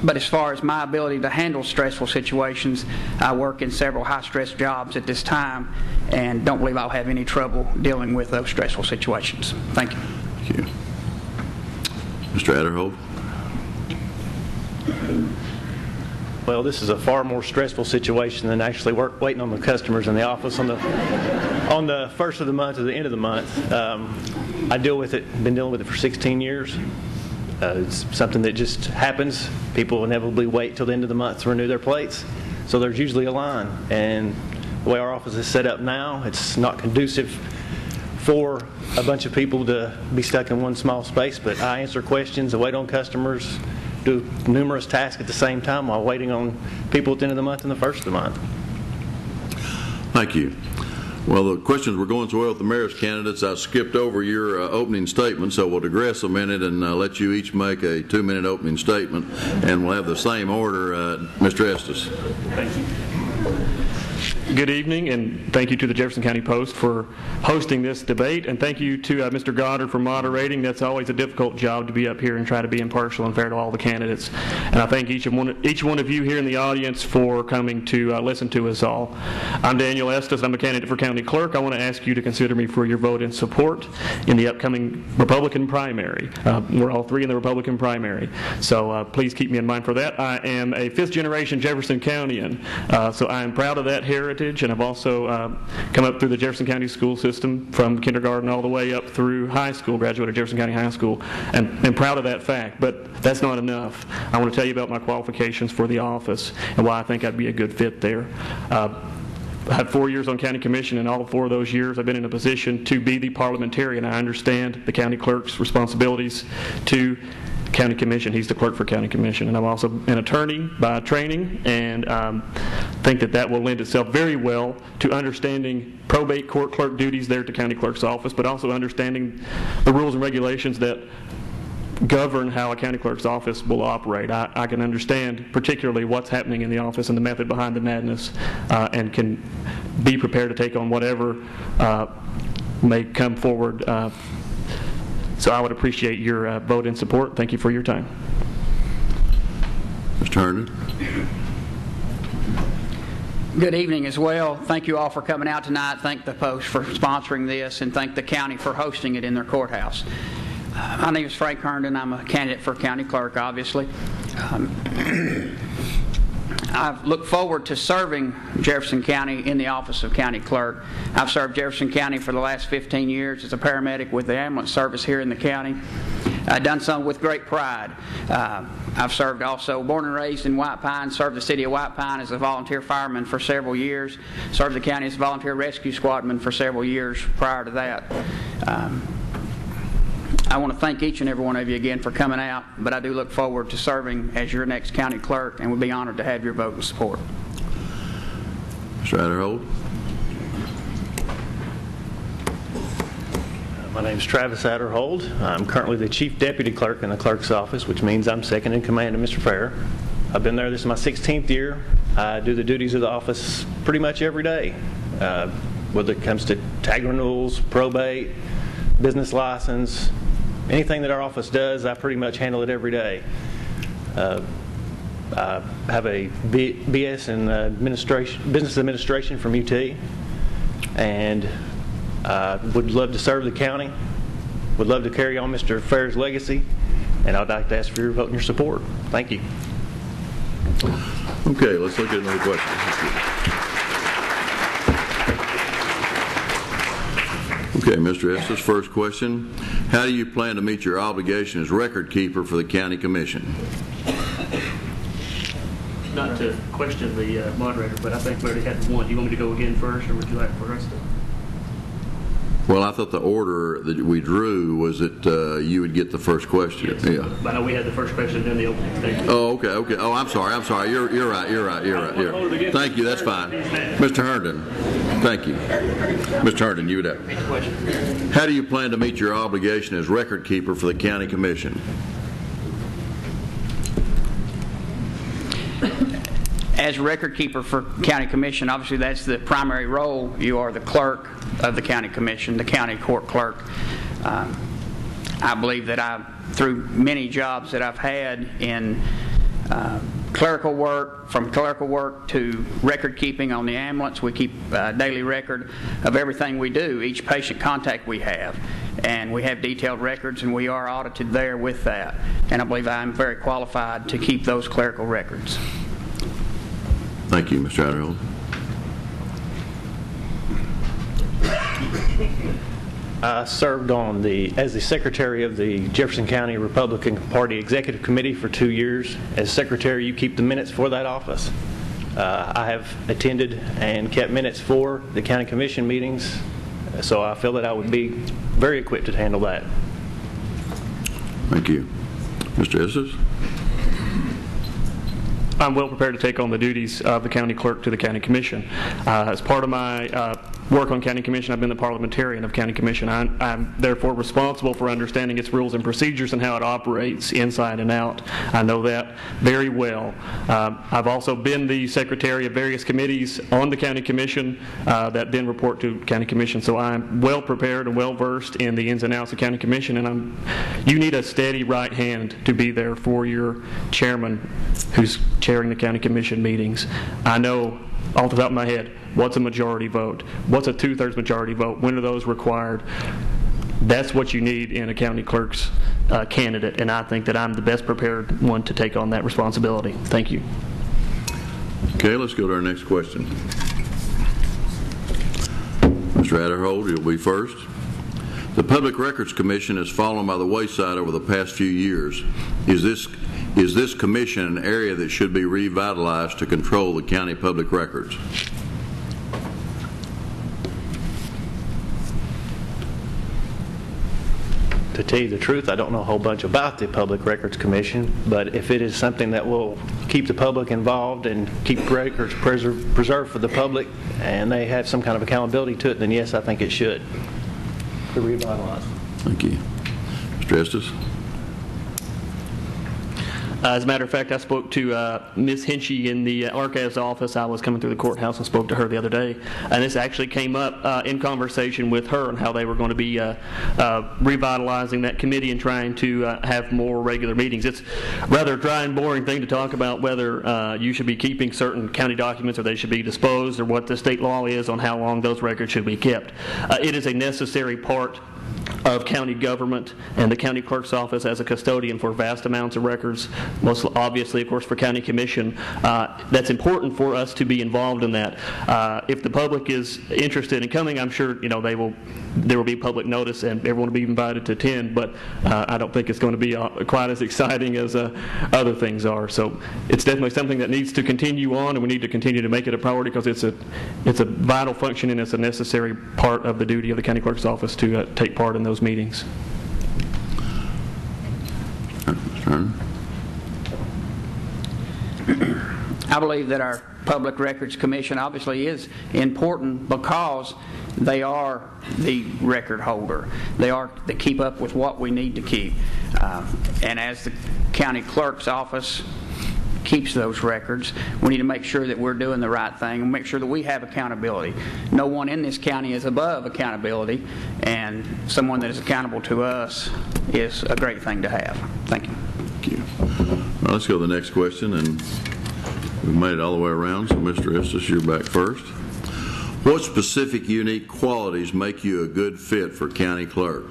But as far as my ability to handle stressful situations, I work in several high-stress jobs at this time and don't believe I'll have any trouble dealing with those stressful situations. Thank you. Thank you. Mr. Adderhold? Well, this is a far more stressful situation than actually waiting on the customers in the office on the first of the month or the end of the month. I deal with it, been dealing with it for 16 years. It's something that just happens. People inevitably wait till the end of the month to renew their plates, so there's usually a line. And the way our office is set up now, it's not conducive for a bunch of people to be stuck in one small space, but I answer questions, I wait on customers, do numerous tasks at the same time while waiting on people at the end of the month and the first of the month. Thank you. Well, the questions were going so well with the mayor's candidates, I skipped over your opening statement, so we'll digress a minute and let you each make a 2-minute opening statement, and we'll have the same order. Mr. Estes. Thank you. Good evening, and thank you to the Jefferson County Post for hosting this debate, and thank you to Mr. Goddard for moderating. That's always a difficult job, to be up here and try to be impartial and fair to all the candidates. And I thank each one of you here in the audience for coming to listen to us all. I'm Daniel Estes. I'm a candidate for county clerk. I want to ask you to consider me for your vote in support in the upcoming Republican primary. We're all three in the Republican primary, so please keep me in mind for that. I am a fifth-generation Jefferson Countyan, so I am proud of that heritage, and I've also come up through the Jefferson County school system from kindergarten all the way up through high school, graduated Jefferson County High School, and proud of that fact. But that's not enough. I want to tell you about my qualifications for the office and why I think I'd be a good fit there. I had 4 years on county commission, and all 4 of those years I've been in a position to be the parliamentarian. I understand the county clerk's responsibilities to county commission. He's the clerk for county commission, and I'm also an attorney by training, and think that will lend itself very well to understanding probate court clerk duties there at the county clerk's office, but also understanding the rules and regulations that govern how a county clerk's office will operate. I can understand particularly what's happening in the office and the method behind the madness, and can be prepared to take on whatever may come forward. So I would appreciate your vote in support. Thank you for your time. Mr. Herndon. Good evening as well. Thank you all for coming out tonight. Thank the Post for sponsoring this, and thank the county for hosting it in their courthouse. My name is Frank Herndon. I'm a candidate for county clerk, obviously. I've looked forward to serving Jefferson County in the office of county clerk. I've served Jefferson County for the last 15 years as a paramedic with the ambulance service here in the county. I've done so with great pride. I've served also, born and raised in White Pine, served the city of White Pine as a volunteer fireman for several years, served the county as a volunteer rescue squadman for several years prior to that. I want to thank each and every one of you again for coming out, but I do look forward to serving as your next county clerk and would be honored to have your vote and support. Mr. Adderhold. My name is Travis Adderhold. I'm currently the Chief Deputy Clerk in the Clerk's office, which means I'm second in command to Mr. Fair. I've been there, this is my 16th year. I do the duties of the office pretty much every day, whether it comes to tag renewals, probate, business license, anything that our office does, I pretty much handle it every day. I have a BS in business administration from UT, and would love to serve the county, would love to carry on Mr. Fair's legacy, and I'd like to ask for your vote and your support. Thank you. Okay, let's look at another question. Okay, Mr. Estes, first question. How do you plan to meet your obligation as record keeper for the County Commission? Not to question the moderator, but I think we already had one. Do you want me to go again first, or would you like for the rest of it? Well, I thought the order that we drew was that you would get the first question. Yes, yeah. But I know we had the first question, then the opening statement. Oh, okay. Oh, I'm sorry. You're right. Thank you. That's fine. Mr. Herndon. Thank you. Mr. Herndon, you would have. How do you plan to meet your obligation as record keeper for the County Commission? As record keeper for County Commission, obviously that's the primary role. You are the clerk of the County Commission, the county court clerk. I believe that through many jobs that I've had in clerical work, from clerical work to record keeping on the ambulance, we keep a daily record of everything we do, each patient contact we have. And we have detailed records, and we are audited there with that. And I believe I'm very qualified to keep those clerical records. Thank you, Mr. Adderhold. I served as the secretary of the Jefferson County Republican Party Executive Committee for 2 years. As secretary, you keep the minutes for that office. I have attended and kept minutes for the county commission meetings, so I feel that I would be very equipped to handle that. Thank you. Mr. Estes? I'm well prepared to take on the duties of the county clerk to the county commission. As part of my work on county commission, I've been the parliamentarian of county commission. I'm therefore responsible for understanding its rules and procedures and how it operates inside and out. I know that very well. I've also been the secretary of various committees on the county commission that then report to county commission. So I'm well prepared and well versed in the ins and outs of county commission, and you need a steady right hand to be there for your chairman who's chairing the county commission meetings. I know off the top of my head what's a majority vote, what's a 2/3 majority vote, when are those required. That's what you need in a county clerk's candidate, and I think that I'm the best prepared one to take on that responsibility. Thank you. Okay, let's go to our next question. Mr. Adderhold, you'll be first. The Public Records Commission has fallen by the wayside over the past few years. Is this commission an area that should be revitalized to control the county public records? To tell you the truth, I don't know a whole bunch about the Public Records Commission, but if it is something that will keep the public involved and keep records preserved for the public, and they have some kind of accountability to it, then yes, I think it should be revitalized. Thank you. Mr. Estes? As a matter of fact, I spoke to Ms. Hinchy in the archives office. I was coming through the courthouse and spoke to her the other day, and this actually came up in conversation with her and how they were going to be revitalizing that committee and trying to have more regular meetings. It's a rather dry and boring thing to talk about whether you should be keeping certain county documents or they should be disposed, or what the state law is on how long those records should be kept. It is a necessary part of county government, and the county clerk's office as a custodian for vast amounts of records, most obviously, of course, for county commission. That's important for us to be involved in that. If the public is interested in coming, I'm sure there will be public notice and everyone will be invited to attend, but I don't think it's going to be quite as exciting as other things are. So it's definitely something that needs to continue on, and we need to continue to make it a priority because it's a vital function and it's a necessary part of the duty of the county clerk's office to take part in those meetings. I believe that our Public Records Commission obviously is important because they are the record holder. They are to keep up with what we need to keep. And as the county clerk's office keeps those records, we need to make sure that we're doing the right thing and make sure that we have accountability. No one in this county is above accountability, and someone that is accountable to us is a great thing to have. Thank you. Thank you. Well, let's go to the next question, and we've made it all the way around, so Mr. Estes, you're back first. What specific unique qualities make you a good fit for county clerk?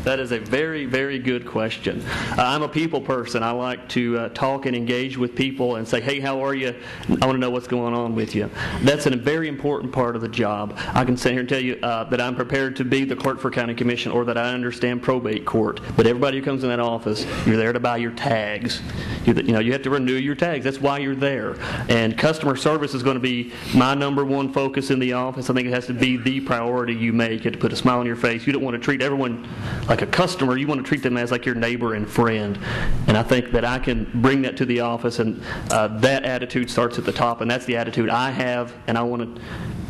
That is a very, very good question. I'm a people person. I like to talk and engage with people and say, hey, how are you? I want to know what's going on with you. That's a very important part of the job. I can sit here and tell you that I'm prepared to be the clerk for county commission or that I understand probate court. But everybody who comes in that office, you're there to buy your tags. You have to renew your tags. That's why you're there. And customer service is going to be my number one focus in the office. I think it has to be the priority you make. You have to put a smile on your face. You don't want to treat everyone like a customer. You want to treat them as like your neighbor and friend. And I think that I can bring that to the office, and that attitude starts at the top, and that's the attitude I have, and I want to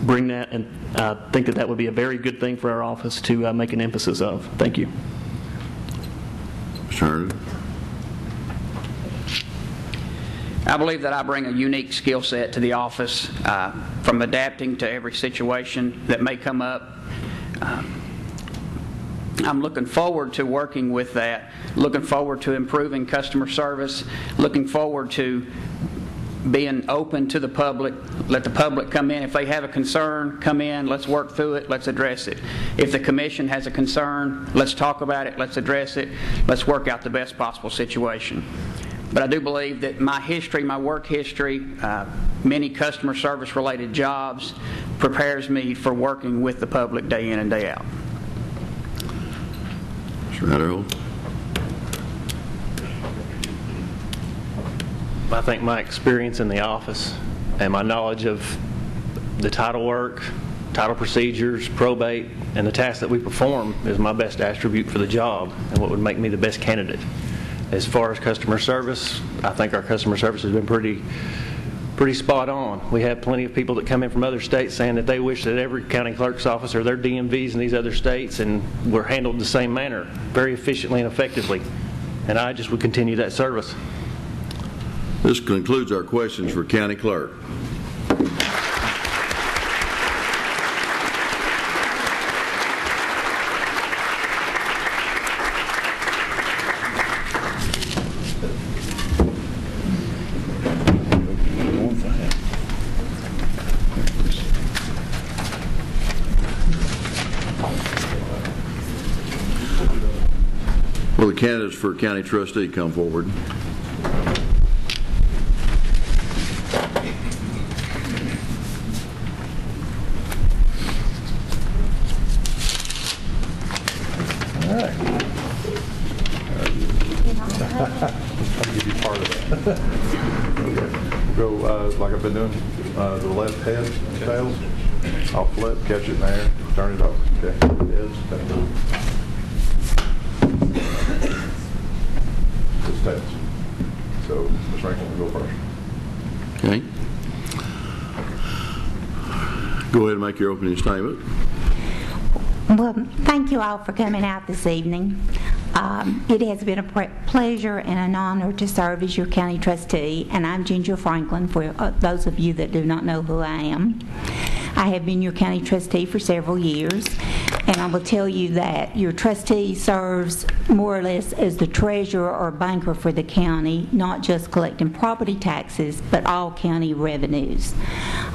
bring that, and think that would be a very good thing for our office to make an emphasis of. Thank you. Sure. I believe that I bring a unique skill set to the office, from adapting to every situation that may come up. I'm looking forward to working with that, looking forward to improving customer service, looking forward to being open to the public. Let the public come in. If they have a concern, come in, let's work through it, let's address it. If the commission has a concern, let's talk about it, let's address it, let's work out the best possible situation. But I do believe that my history, my work history, many customer service related jobs, prepares me for working with the public day in and day out. I think my experience in the office and my knowledge of the title work, title procedures, probate, and the tasks that we perform is my best attribute for the job and what would make me the best candidate. As far as customer service, I think our customer service has been pretty spot on. We have plenty of people that come in from other states saying that they wish that every county clerk's office or their DMVs in these other states and were handled the same manner, very efficiently and effectively. And I just would continue that service. This concludes our questions for County Clerk. Will the candidates for county trustee come forward? All right. I'll give you part of that. Okay. We'll go like I've been doing, the left head, tails. I'll flip, catch it in the air, turn it over. Okay. Heads, tails. It's tails. So, Ms. Franklin will go first. Okay. Go ahead and make your opening statement. Well, thank you all for coming out this evening. It has been a pleasure and an honor to serve as your county trustee, and I'm Ginger Franklin, for those of you that do not know who I am. I have been your county trustee for several years, and I will tell you that your trustee serves more or less as the treasurer or banker for the county, not just collecting property taxes, but all county revenues.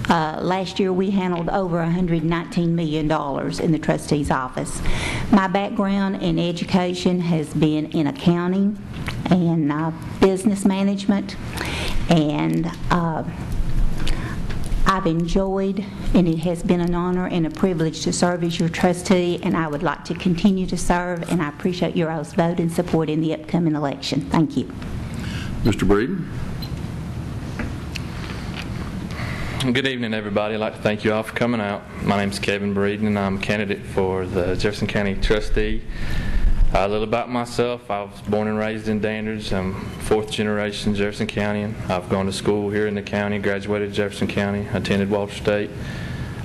Last year we handled over $119 million in the trustee's office. My background in education has been in accounting and business management, and I've enjoyed, and it has been an honor and a privilege to serve as your trustee, and I would like to continue to serve, and I appreciate your all's vote and support in the upcoming election. Thank you. Mr. Breeden. Good evening, everybody. I'd like to thank you all for coming out. My name is Kevin Breeden, and I'm a candidate for the Jefferson County trustee. A little about myself. I was born and raised in Dandridge. I'm fourth generation Jefferson Countyan. I've gone to school here in the county, graduated Jefferson County, attended Walter State.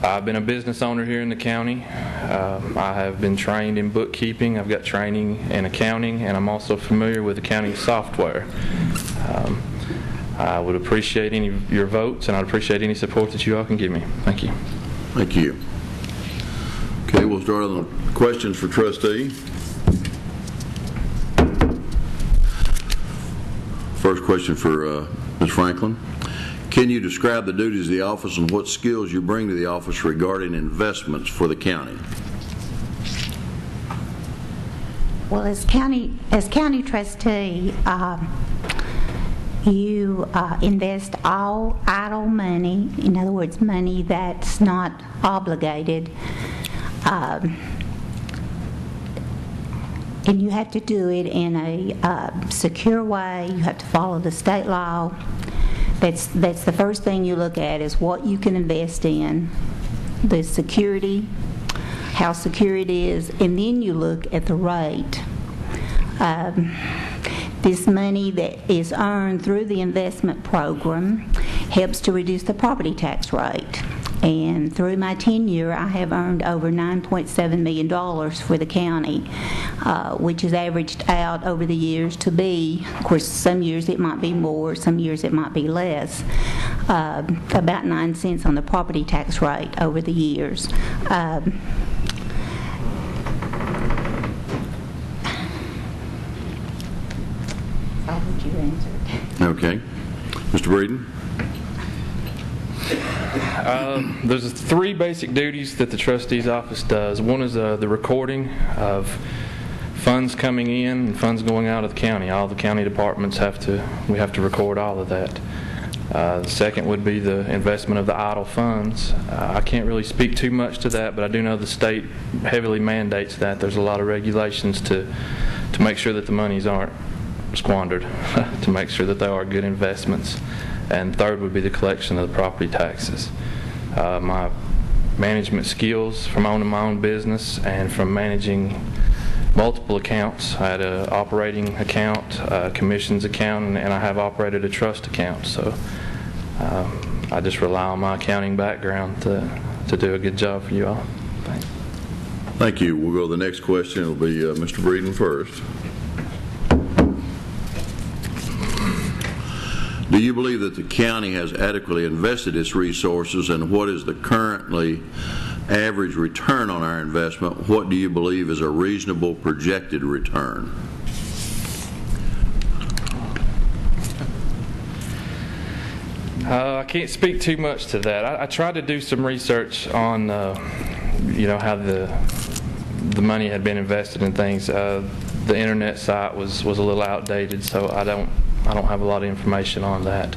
I've been a business owner here in the county. I have been trained in bookkeeping. I've got training in accounting, and I'm also familiar with accounting software. I would appreciate any of your votes, and I'd appreciate any support that you all can give me. Thank you. Thank you. Okay, we'll start on the questions for trustee. First question for Ms. Franklin. Can you describe the duties of the office and what skills you bring to the office regarding investments for the county? Well, as county trustee, you invest all idle money, in other words, money that's not obligated, and you have to do it in a secure way. You have to follow the state law. That's the first thing you look at, is what you can invest in, the security, how secure it is, and then you look at the rate. This money that is earned through the investment program helps to reduce the property tax rate. And through my tenure, I have earned over $9.7 million for the county, which is averaged out over the years to be, of course, some years it might be more, some years it might be less, about 9 cents on the property tax rate over the years. How would you answer? Okay. Mr. Breeden? There's 3 basic duties that the trustee's office does. One is the recording of funds coming in and funds going out of the county. All the county departments we have to record all of that. The second would be the investment of the idle funds. I can't really speak too much to that, but I do know the state heavily mandates that. There's a lot of regulations to make sure that the monies aren't squandered, to make sure that they are good investments. And third would be the collection of the property taxes. My management skills from owning my own business and from managing multiple accounts. I had an operating account, a commissions account, and I have operated a trust account. So I just rely on my accounting background to do a good job for you all. Thanks. Thank you. We'll go to the next question. It'll be Mr. Breeden first. Do you believe that the county has adequately invested its resources, and what is the currently average return on our investment? What do you believe is a reasonable projected return? I can't speak too much to that. I tried to do some research on, how the money had been invested in things. The internet site was a little outdated, so I don't have a lot of information on that.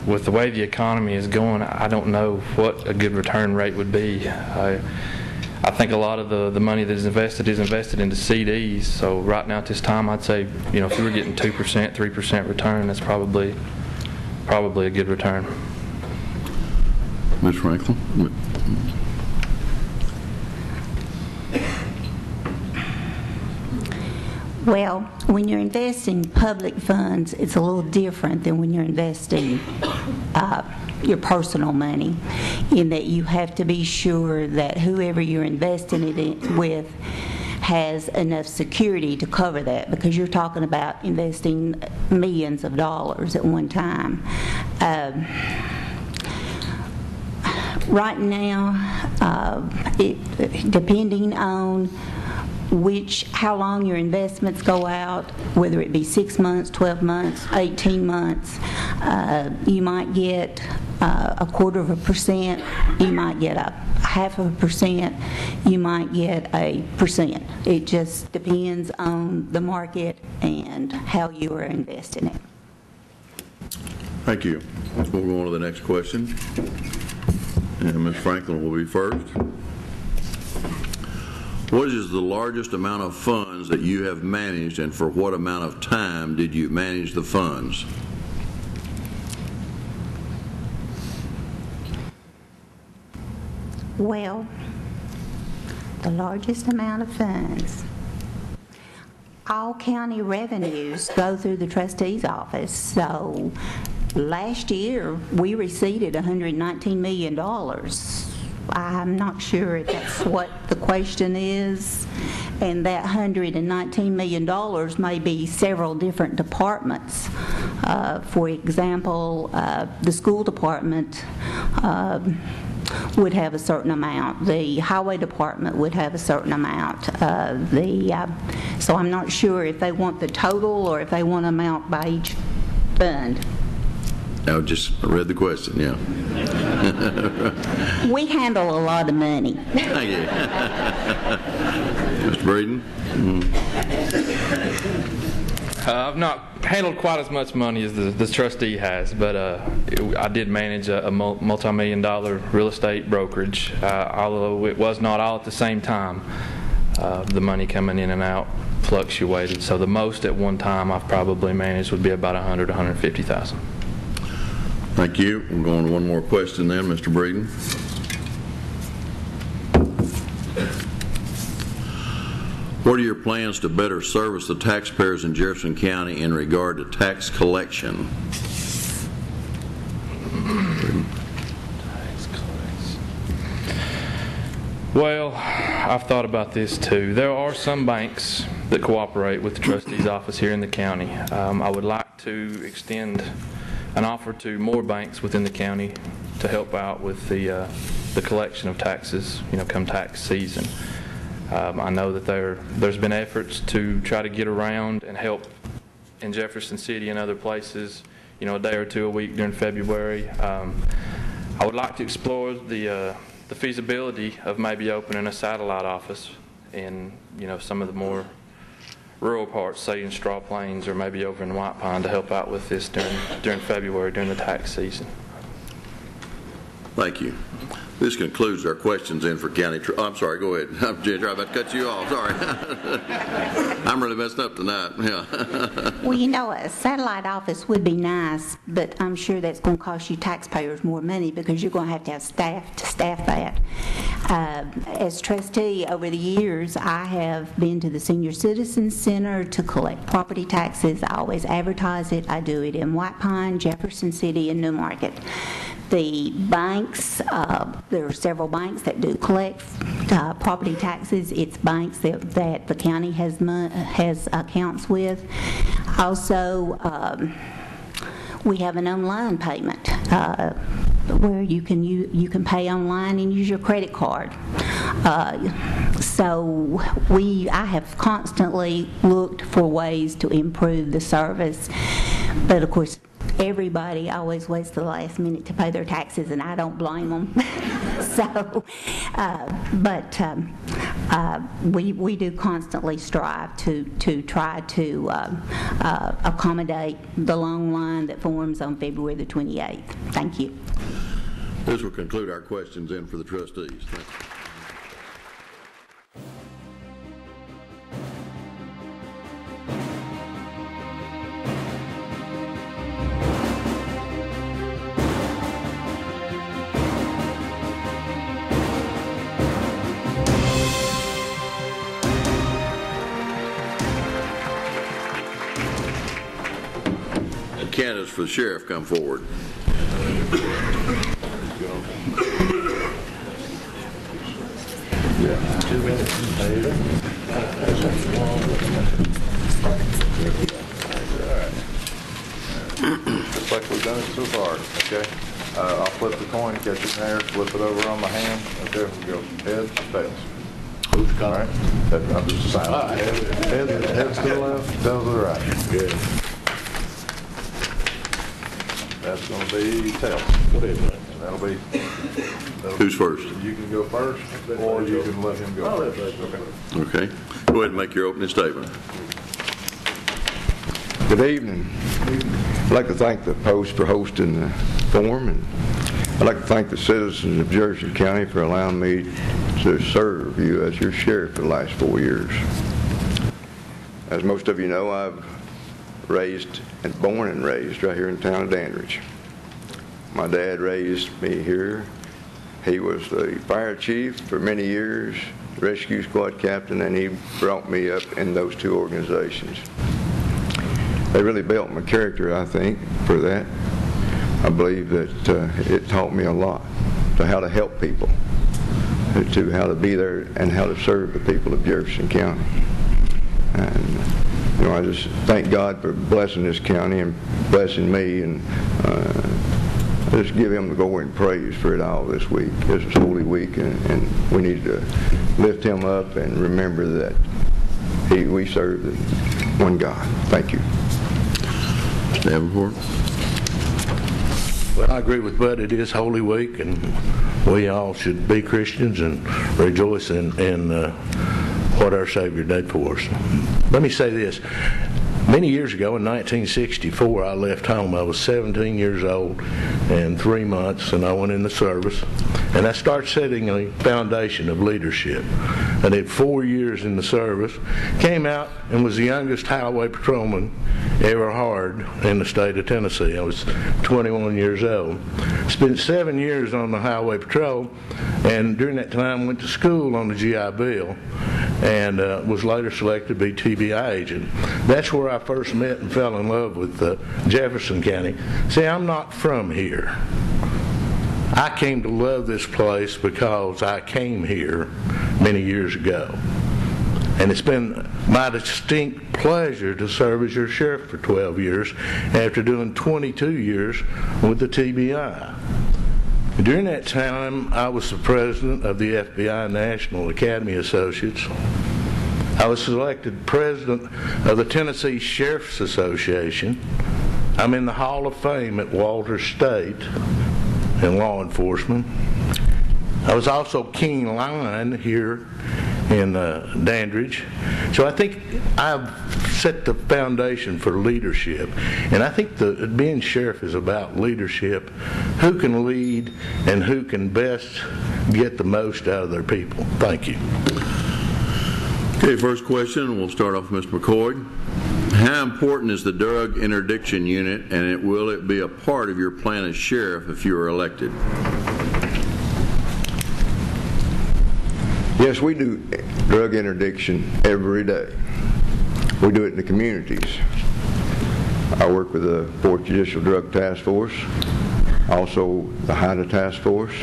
With the way the economy is going, I don't know what a good return rate would be. I think a lot of the money that is invested into CDs. So right now at this time, I'd say, if we were getting 2%, 3% return, that's probably a good return. Ms. Franklin? Well, when you're investing public funds, it's a little different than when you're investing your personal money, in that you have to be sure that whoever you're investing it with has enough security to cover that, because you're talking about investing millions of dollars at one time. Right now, depending on how long your investments go out, whether it be 6 months, 12 months, 18 months, you might get 1/4%, you might get a 0.5%, you might get 1%. It just depends on the market and how you are investing it. Thank you. We'll go on to the next question. And Ms. Franklin will be first. What is the largest amount of funds that you have managed, and for what amount of time did you manage the funds? Well, the largest amount of funds. All county revenues go through the trustee's office. So last year we received $119 million. I'm not sure if that's what the question is, and that $119 million may be several different departments. For example, the school department would have a certain amount. The highway department would have a certain amount. So I'm not sure if they want the total or if they want an amount by each fund. I just read the question, yeah. We handle a lot of money. Thank you. Mr. Breeden? I've not handled quite as much money as the trustee has, but I did manage a multi-million-dollar real estate brokerage, although it was not all at the same time. The money coming in and out fluctuated, so the most at one time I've probably managed would be about $100,000 to $150,000. Thank you. We're going to one more question then, Mr. Breeden. What are your plans to better service the taxpayers in Jefferson County in regard to tax collection? Well, I've thought about this too. There are some banks that cooperate with the trustee's office here in the county. I would like to extend an offer to more banks within the county to help out with the collection of taxes, come tax season. I know that there's been efforts to try to get around and help in Jefferson City and other places, a day or two a week during February. I would like to explore the feasibility of maybe opening a satellite office in, some of the more rural parts, say in Straw Plains or maybe over in White Pine, to help out with this during February, during the tax season. Thank you. This concludes our questions in for county. I'm sorry, go ahead. I'm about to cut you off. Sorry. I'm really messed up tonight. Yeah. Well, a satellite office would be nice, but I'm sure that's going to cost you taxpayers more money because you're going to have staff to staff that. As trustee over the years, I have been to the Senior Citizens Center to collect property taxes. I always advertise it. I do it in White Pine, Jefferson City, and Newmarket. The banks, there are several banks that do collect property taxes. It's banks that the county has accounts with. Also, we have an online payment where you can pay online and use your credit card. So I have constantly looked for ways to improve the service, but of course, everybody always waits to the last minute to pay their taxes, and I don't blame them. We do constantly strive to try to accommodate the long line that forms on February the 28th. Thank you. This will conclude our questions in for the trustees. Thank you. Candidates for the sheriff come forward. Just like we've done it so far, okay? I'll flip the coin, catch it in there, flip it over on my hand. Okay, we go heads, tails. Who's coming? All right. I'm just assigning. Heads to the left, tails to the right. Good. That's going to be tails. Go ahead, man. And that'll be. Who's first? You can go first, or you can let him go first. Okay. Okay. Go ahead and make your opening statement. Good evening. I'd like to thank the Post for hosting the forum, and I'd like to thank the citizens of Jefferson County for allowing me to serve you as your sheriff for the last 4 years. As most of you know, I've born and raised right here in the town of Dandridge. My dad raised me here. He was the fire chief for many years, rescue squad captain, and he brought me up in those two organizations. They really built my character, I think, for that. I believe that it taught me a lot to how to help people, to how to be there and how to serve the people of Jefferson County. And I just thank God for blessing this county and blessing me, and I just give him the glory and praise for it all this week. This is Holy Week, and we need to lift him up and remember that we serve the one God. Thank you. Mr. Davenport. Well, I agree with Bud. It is Holy Week, and we all should be Christians and rejoice in what our Savior did for us. Let me say this. Many years ago, in 1964, I left home. I was 17 years old and 3 months, and I went in the service. And I started setting a foundation of leadership. I did 4 years in the service, came out and was the youngest highway patrolman ever hired in the state of Tennessee. I was 21 years old. Spent 7 years on the highway patrol, and during that time went to school on the GI Bill, and was later selected to be TBI agent. That's where I first met and fell in love with Jefferson County. See, I'm not from here. I came to love this place because I came here many years ago. And it's been my distinct pleasure to serve as your sheriff for 12 years after doing 22 years with the TBI. During that time, I was the president of the FBI National Academy Associates. I was selected president of the Tennessee Sheriff's Association. I'm in the Hall of Fame at Walter State in law enforcement. I was also King Lion here in Dandridge. So I think I've set the foundation for leadership. And I think being sheriff is about leadership. Who can lead and who can best get the most out of their people. Thank you. Okay, first question, we'll start off with Mr. McCoy. How important is the drug interdiction unit, and will it be a part of your plan as sheriff if you are elected? Yes, we do drug interdiction every day. We do it in the communities. I work with the 4th Judicial Drug Task Force, also the HIDA Task Force,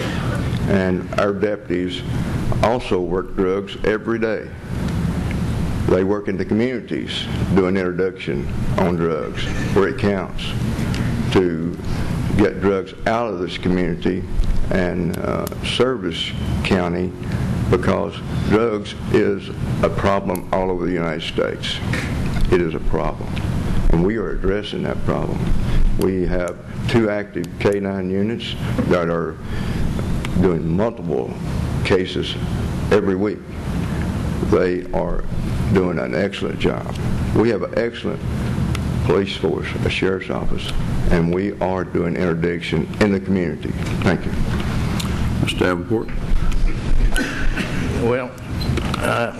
and our deputies also work drugs every day. They work in the communities doing interdiction on drugs where it counts to get drugs out of this community and service county, because drugs is a problem all over the United States. It is a problem, and we are addressing that problem. We have 2 active K9 units that are doing multiple cases every week. They are doing an excellent job. We have an excellent police force, a sheriff's office, and we are doing interdiction in the community. Thank you. Mr. Davenport. Well, I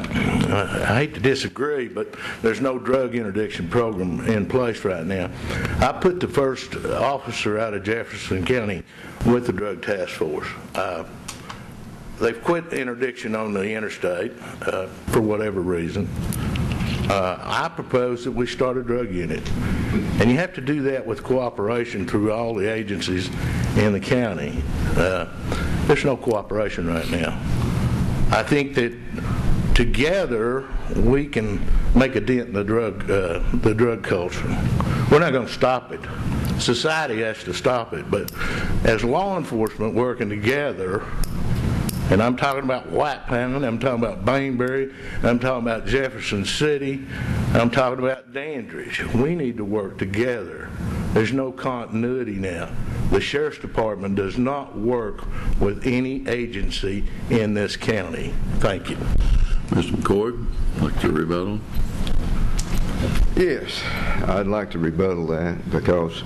hate to disagree, but there's no drug interdiction program in place right now. I put the first officer out of Jefferson County with the drug task force. They've quit interdiction on the interstate for whatever reason. I propose that we start a drug unit. And you have to do that with cooperation through all the agencies in the county. There's no cooperation right now. I think that together we can make a dent in the drug culture. We're not going to stop it. Society has to stop it. But as law enforcement working together, and I'm talking about White Panel, I'm talking about Bainbury, I'm talking about Jefferson City, I'm talking about Dandridge. We need to work together. There's no continuity now. The Sheriff's Department does not work with any agency in this county. Thank you. Mr. McCoy, like to rebuttal? Yes, I'd like to rebuttal that because,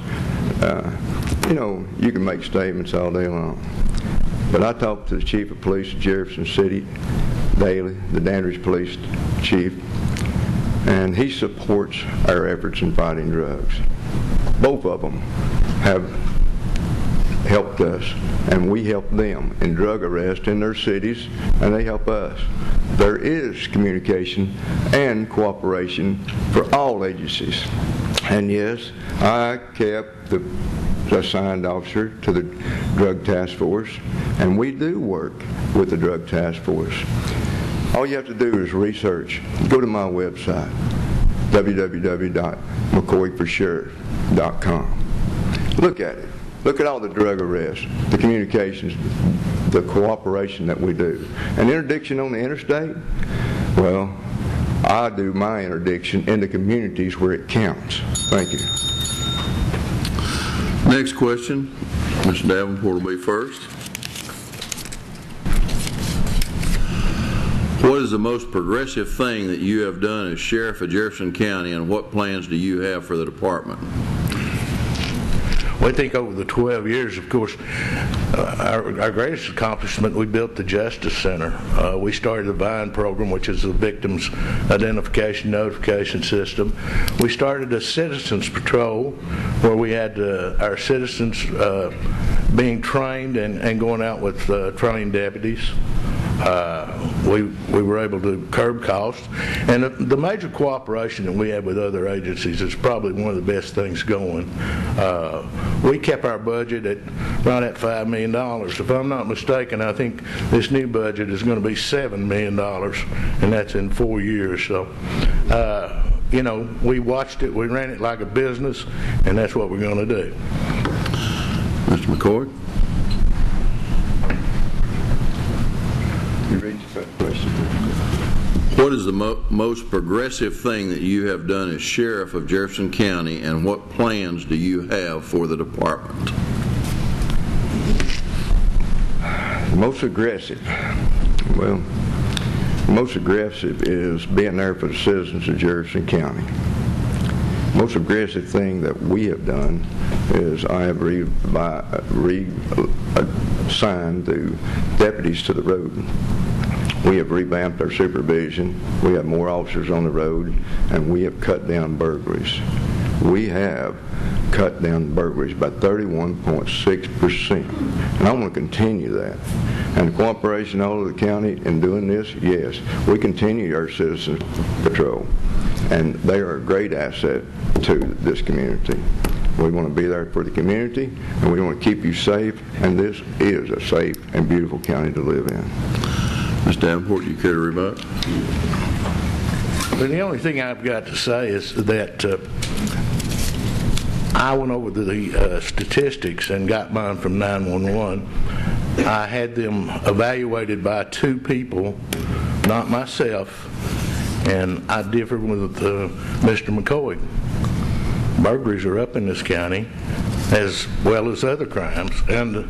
you can make statements all day long. But I talked to the chief of police of Jefferson City daily, the Dandridge police chief, and he supports our efforts in fighting drugs. Both of them have helped us, and we help them in drug arrest in their cities, and they help us. There is communication and cooperation for all agencies. And yes, I kept the assigned officer to the drug task force, and we do work with the drug task force. All you have to do is research. Go to my website, www.mccoyforsheriff.com. Look at it. Look at all the drug arrests, the communications, the cooperation that we do. And interdiction on the interstate, well, I do my interdiction in the communities where it counts. Thank you. Next question, Mr. Davenport will be first. What is the most progressive thing that you have done as Sheriff of Jefferson County, and what plans do you have for the department? We think over the 12 years, of course, our greatest accomplishment, we built the Justice Center. We started the VINE program, which is the Victims Identification Notification System. We started a Citizens Patrol, where we had our citizens being trained and going out with trained deputies. We were able to curb costs, and the major cooperation that we have with other agencies is probably one of the best things going. We kept our budget at right at $5 million. If I'm not mistaken, I think this new budget is going to be $7 million, and that's in 4 years. So, you know, we watched it, we ran it like a business, and that's what we're going to do. Mr. McCoy? What is the most progressive thing that you have done as Sheriff of Jefferson County, and what plans do you have for the department? Most aggressive. Well, most aggressive is being there for the citizens of Jefferson County. Most aggressive thing that we have done is I have reassigned the deputies to the road. We have revamped our supervision. We have more officers on the road, and we have cut down burglaries. We have cut down burglaries by 31.6%. And I want to continue that. And the cooperation all over the county in doing this, yes, we continue our citizens patrol. And they are a great asset to this community. We want to be there for the community, and we want to keep you safe, and this is a safe and beautiful county to live in. Mr. Davenport, you care to rebut? Well, the only thing I've got to say is that I went over the statistics and got mine from 911. I had them evaluated by 2 people, not myself, and I differ with Mr. McCoy. Burglaries are up in this county, as well as other crimes, and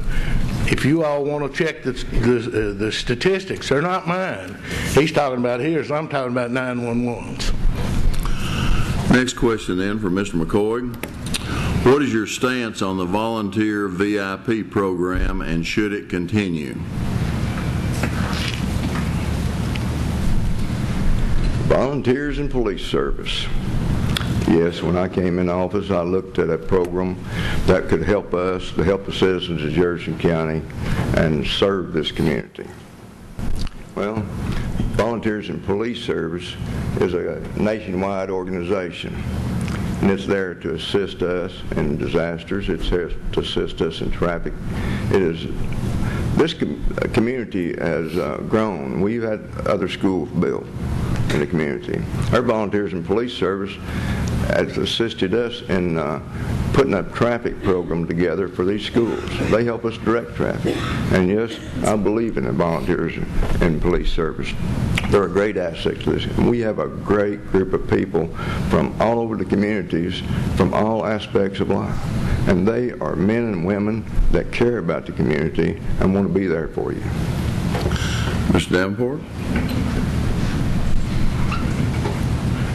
if you all want to check the statistics, they're not mine. He's talking about his, I'm talking about 911's. Next question then for Mr. McCoy. What is your stance on the volunteer VIP program, and should it continue? Volunteers in police service. Yes, when I came in office, I looked at a program that could help us, to help the citizens of Jefferson County and serve this community. Well, Volunteers in Police Service is a nationwide organization, and it's there to assist us in disasters. It's there to assist us in traffic. This community has grown. We've had other schools built in the community. Our Volunteers in Police Service has assisted us in putting a traffic program together for these schools. They help us direct traffic. And yes, I believe in the Volunteers in Police Service. They're a great asset to this. And we have a great group of people from all over the communities, from all aspects of life. And they are men and women that care about the community and want to be there for you. Mr. Davenport?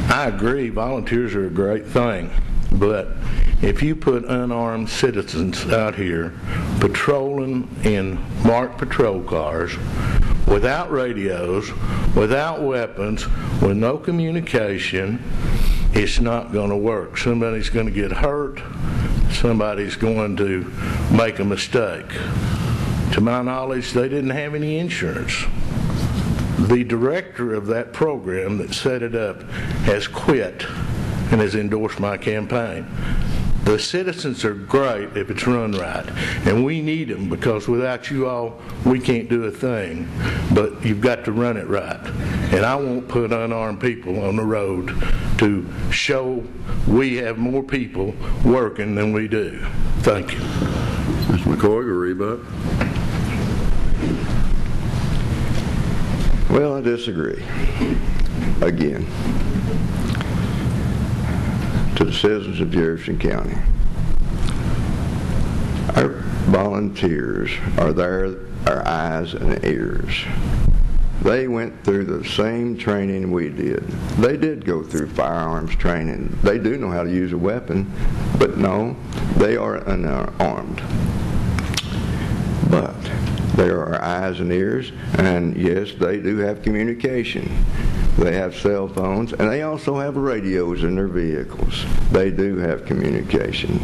I agree, volunteers are a great thing, but if you put unarmed citizens out here patrolling in marked patrol cars, without radios, without weapons, with no communication, it's not going to work. Somebody's going to get hurt, somebody's going to make a mistake. To my knowledge, they didn't have any insurance. The director of that program that set it up has quit and has endorsed my campaign. The citizens are great if it's run right, and we need them because without you all, we can't do a thing. But you've got to run it right. And I won't put unarmed people on the road to show we have more people working than we do. Thank you. Mr. McCoy, a rebut? Well, I disagree. Again, to the citizens of Jefferson County, our volunteers are there, our eyes and ears. They went through the same training we did. They did go through firearms training. They do know how to use a weapon, but no, they are unarmed. But they are our eyes and ears, and yes, they do have communication. They have cell phones, and they also have radios in their vehicles. They do have communication.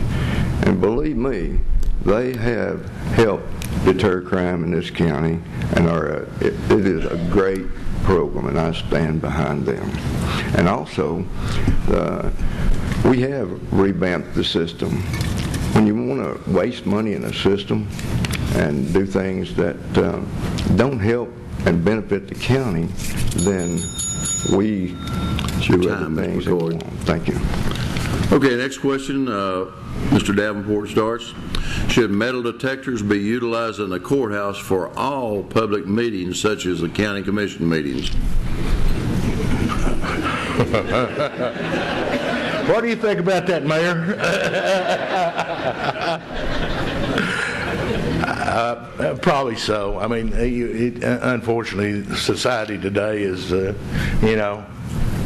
And believe me, they have helped deter crime in this county, and it is a great program, and I stand behind them. And also, we have revamped the system. When you want to waste money in a system and do things that don't help and benefit the county, then we do other things. Thank you. Okay, next question. Mr. Davenport starts. Should metal detectors be utilized in the courthouse for all public meetings, such as the county commission meetings? What do you think about that, Mayor? Probably so. I mean, unfortunately, society today is,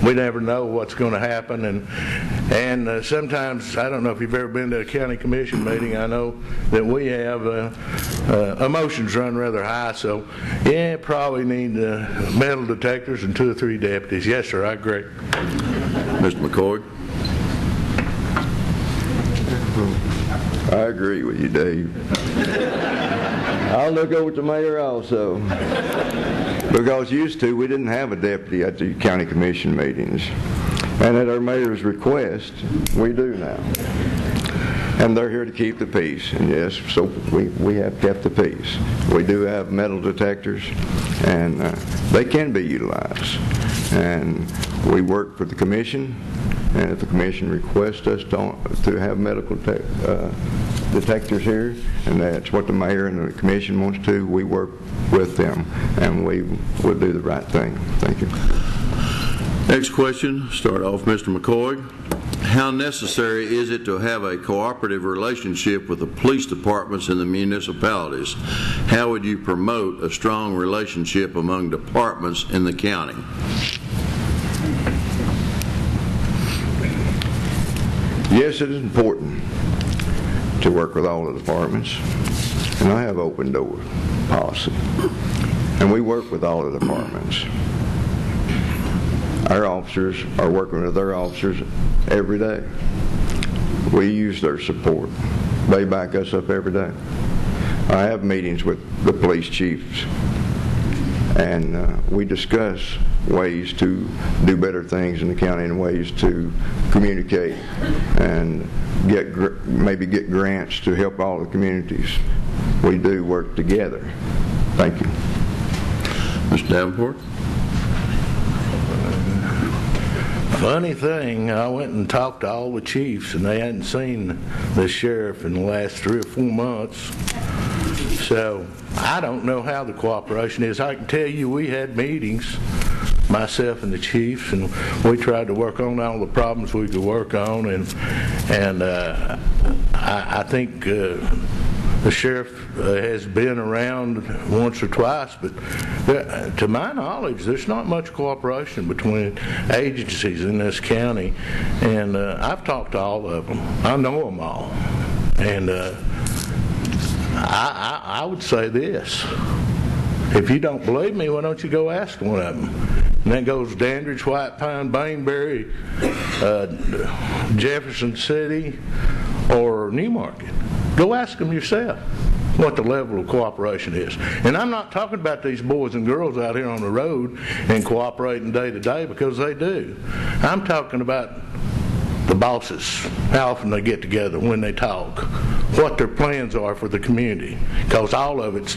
we never know what's going to happen, and sometimes, I don't know if you've ever been to a county commission meeting. I know that we have emotions run rather high, so yeah, probably need metal detectors and 2 or 3 deputies. Yes, sir, I agree. Mr. McCoy. I agree with you, Dave. I'll look over to the mayor also. Because used to, we didn't have a deputy at the county commission meetings. And at our mayor's request, we do now. And they're here to keep the peace. And yes, so we have kept the peace. We do have metal detectors, and they can be utilized. And we work for the commission, and if the commission requests us to have medical detectors here, and that's what the mayor and the commission wants to, we work with them, and we will do the right thing. Thank you. Next question, start off Mr. McCoy. How necessary is it to have a cooperative relationship with the police departments in the municipalities? How would you promote a strong relationship among departments in the county? Yes, it is important to work with all the departments, and I have open door policy, and we work with all the departments. Our officers are working with their officers every day. We use their support. They back us up every day. I have meetings with the police chiefs, and we discuss ways to do better things in the county and ways to communicate and maybe get grants to help all the communities. We do work together. Thank you. Mr. Davenport? Funny thing, I went and talked to all the chiefs, and they hadn't seen the sheriff in the last 3 or 4 months. So I don't know how the cooperation is. I can tell you we had meetings, myself and the chiefs, and we tried to work on all the problems we could work on, and I think the sheriff has been around once or twice, but to my knowledge, there's not much cooperation between agencies in this county, and I've talked to all of them. I know them all, and I would say this. If you don't believe me, why don't you go ask one of them? And that goes Dandridge, White Pine, Bainbury, Jefferson City, or Newmarket. Go ask them yourself what the level of cooperation is. And I'm not talking about these boys and girls out here on the road and cooperating day to day, because they do. I'm talking about the bosses, how often they get together, when they talk, what their plans are for the community, because all of it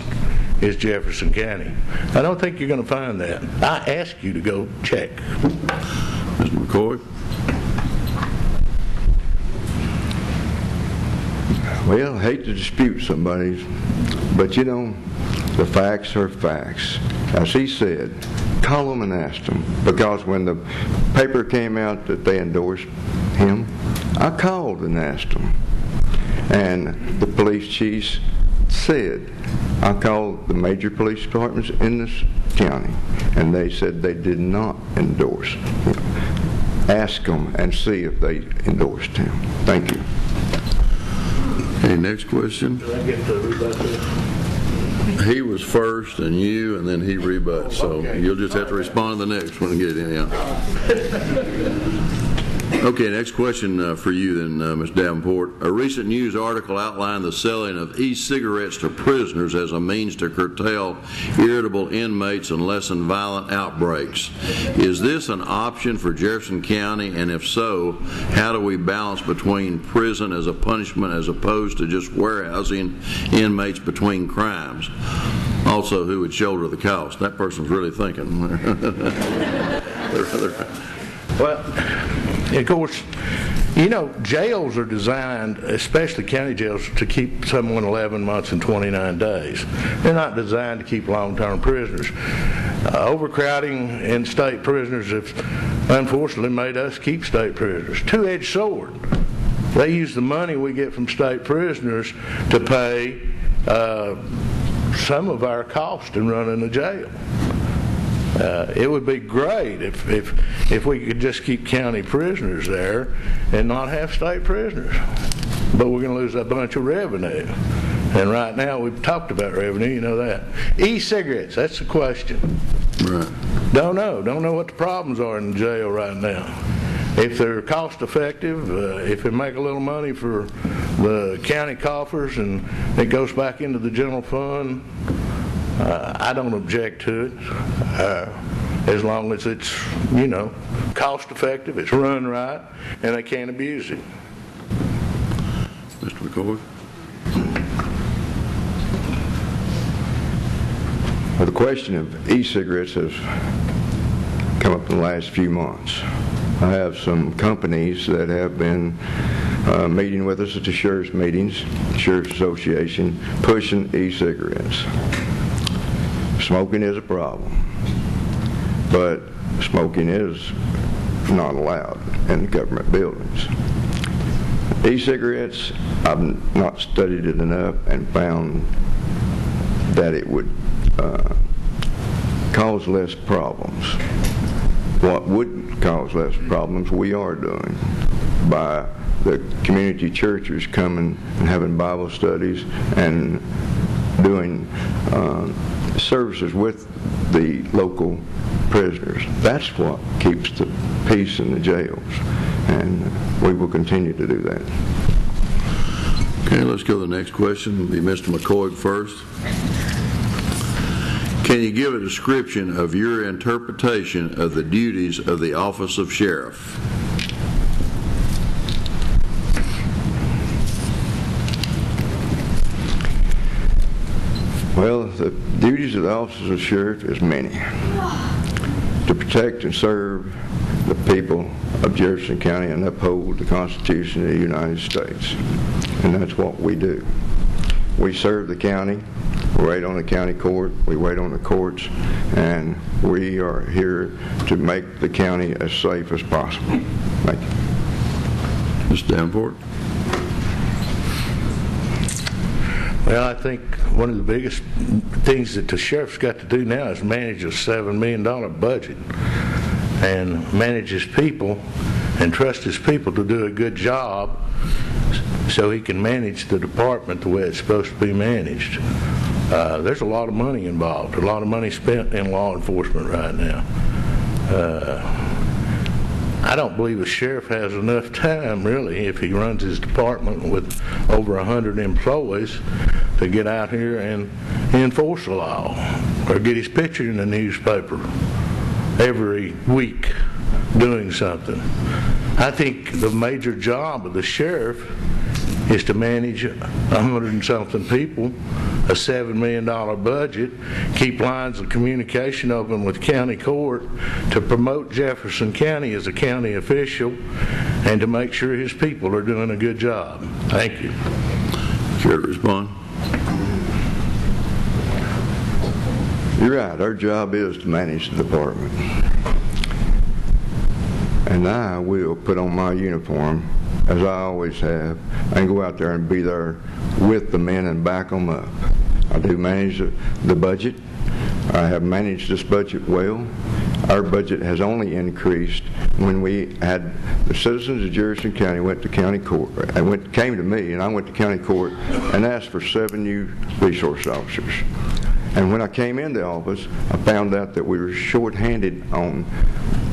is Jefferson County. I don't think you're going to find that. I ask you to go check. Mr. McCoy? Well, I hate to dispute somebody, but the facts are facts. As he said, call them and ask them, because when the paper came out that they endorsed him, I called and asked them. And the police chiefs said, I called the major police departments in this county, and they said they did not endorse. Ask them and see if they endorsed him. Thank you. Okay, next question. Did I get the rebut? He was first, and you, and then he rebuts. So you'll just have to respond to the next one and get it in. Okay, next question for you then, Ms. Davenport. A recent news article outlined the selling of e-cigarettes to prisoners as a means to curtail irritable inmates and lessen violent outbreaks. Is this an option for Jefferson County, and if so, how do we balance between prison as a punishment as opposed to just warehousing inmates between crimes? Also, who would shoulder the cost? That person's really thinking. Well, of course, you know, jails are designed, especially county jails, to keep someone 11 months and 29 days. They're not designed to keep long-term prisoners. Overcrowding in state prisoners have unfortunately made us keep state prisoners. Two-edged sword. They use the money we get from state prisoners to pay some of our cost in running the jail. It would be great if we could just keep county prisoners there and not have state prisoners. But we're going to lose a bunch of revenue. And right now, we've talked about revenue, you know that. E-cigarettes, that's the question. Right. Don't know what the problems are in the jail right now. If they're cost effective, if they make a little money for the county coffers and it goes back into the general fund, I don't object to it, as long as it's, you know, cost effective, it's run right, and they can't abuse it. Mr. McCoy? Well, the question of e-cigarettes has come up in the last few months. I have some companies that have been meeting with us at the sheriff's meetings, Sheriff's Association, pushing e-cigarettes. Smoking is a problem, but smoking is not allowed in the government buildings. E-cigarettes, I've not studied it enough and found that it would cause less problems. What would cause less problems we are doing by the community churches coming and having Bible studies and doing services with the local prisoners. That's what keeps the peace in the jails, and we will continue to do that. Okay, let's go to the next question. It'll be Mr. McCoy first. Can you give a description of your interpretation of the duties of the office of sheriff? Well, the duties of the office of sheriff is many. To protect and serve the people of Jefferson County and uphold the Constitution of the United States. And that's what we do. We serve the county, we wait on the county court, we wait on the courts, and we are here to make the county as safe as possible. Thank you. Mr. Davenport? Well, I think one of the biggest things that the sheriff's got to do now is manage a $7 million budget and manage his people and trust his people to do a good job so he can manage the department the way it's supposed to be managed. There's a lot of money involved, a lot of money spent in law enforcement right now. I don't believe a sheriff has enough time, really, if he runs his department with over 100 employees, to get out here and enforce the law or get his picture in the newspaper every week doing something. I think the major job of the sheriff is to manage 100 and something people, a $7 million budget, keep lines of communication open with county court, to promote Jefferson County as a county official, and to make sure his people are doing a good job. Thank you. Care to respond? You're right. Our job is to manage the department. and I will put on my uniform, as I always have, and go out there and be there with the men and back them up. I do manage the budget. I have managed this budget well. Our budget has only increased when we had the citizens of Jefferson County went to county court and came to me, and I went to county court and asked for 7 new resource officers. And when I came into office, I found out that we were short-handed on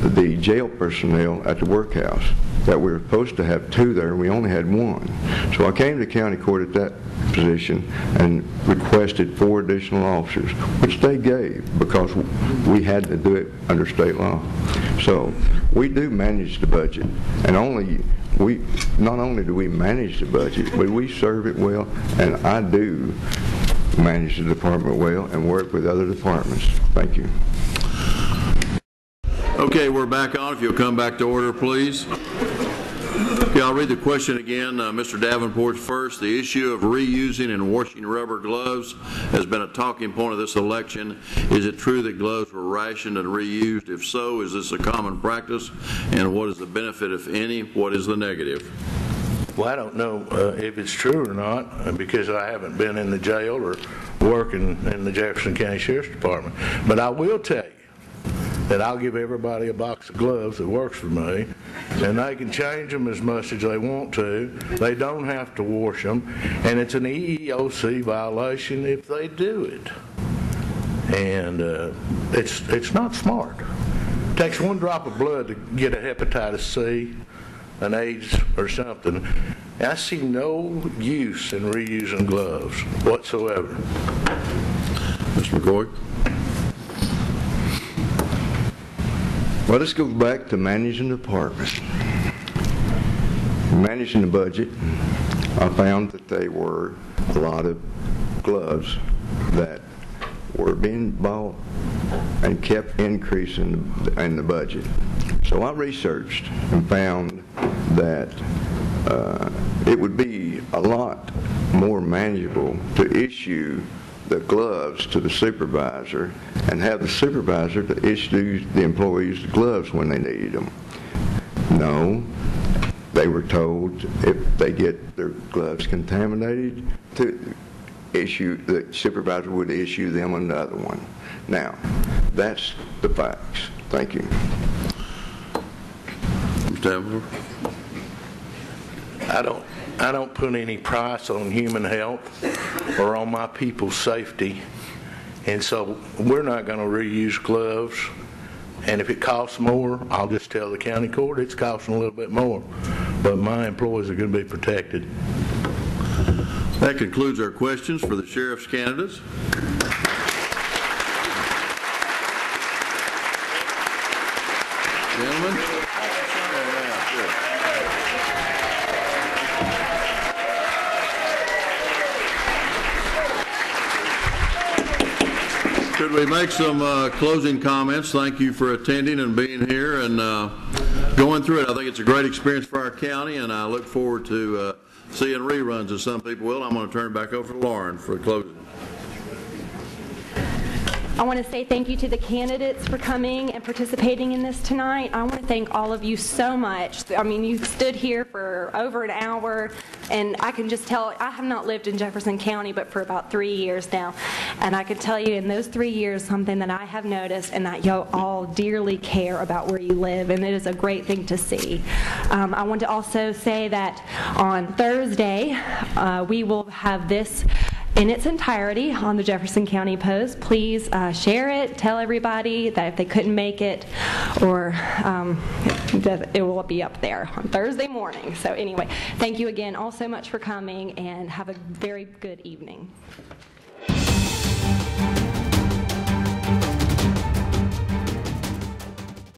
the jail personnel at the workhouse, that we were supposed to have 2 there, and we only had 1. So I came to county court at that position and requested 4 additional officers, which they gave because we had to do it under state law. So we do manage the budget, and not only do we manage the budget, but we serve it well, and I do manage the department well and work with other departments. Thank you. Okay, we're back on. If you'll come back to order, please. Okay, I'll read the question again. Mr. Davenport first. The issue of reusing and washing rubber gloves has been a talking point of this election. Is it true that gloves were rationed and reused? If so, is this a common practice? And what is the benefit, if any? What is the negative? Well, I don't know if it's true or not because I haven't been in the jail or working in the Jefferson County Sheriff's Department. But I will tell you that I'll give everybody a box of gloves that works for me, and they can change them as much as they want to. They don't have to wash them, and it's an EEOC violation if they do it. And it's not smart. It takes 1 drop of blood to get a hepatitis C, an AIDS or something. I see no use in reusing gloves whatsoever. Mr. McCoy? Well, this goes back to managing the department. Managing the budget, I found that there were a lot of gloves that were being bought and kept increasing in the budget. So I researched and found that it would be a lot more manageable to issue the gloves to the supervisor and have the supervisor to issue the employees the gloves when they needed them. No, they were told if they get their gloves contaminated, the supervisor would issue them another one. Now, that's the facts. Thank you. Mr. Davenport? I don't put any price on human health or on my people's safety, and so we're not going to reuse gloves. And if it costs more, I'll just tell the county court it's costing a little bit more, but my employees are going to be protected. That concludes our questions for the sheriff's candidates. Gentlemen? Could we make some closing comments? Thank you for attending and being here and going through it. I think it's a great experience for our county, and I look forward to seeing reruns, as some people will. I'm going to turn it back over to Lauren for closing. I want to say thank you to the candidates for coming and participating in this tonight. I want to thank all of you so much. I mean, you stood here for over an hour, and I can just tell, I have not lived in Jefferson County but for about 3 years now, and I can tell you in those 3 years something that I have noticed, and that you all dearly care about where you live, and it is a great thing to see. I want to also say that on Thursday we will have this in its entirety on the Jefferson County Post. Please share it, tell everybody that if they couldn't make it, or that it will be up there on Thursday morning. So anyway, thank you again all so much for coming, and have a very good evening.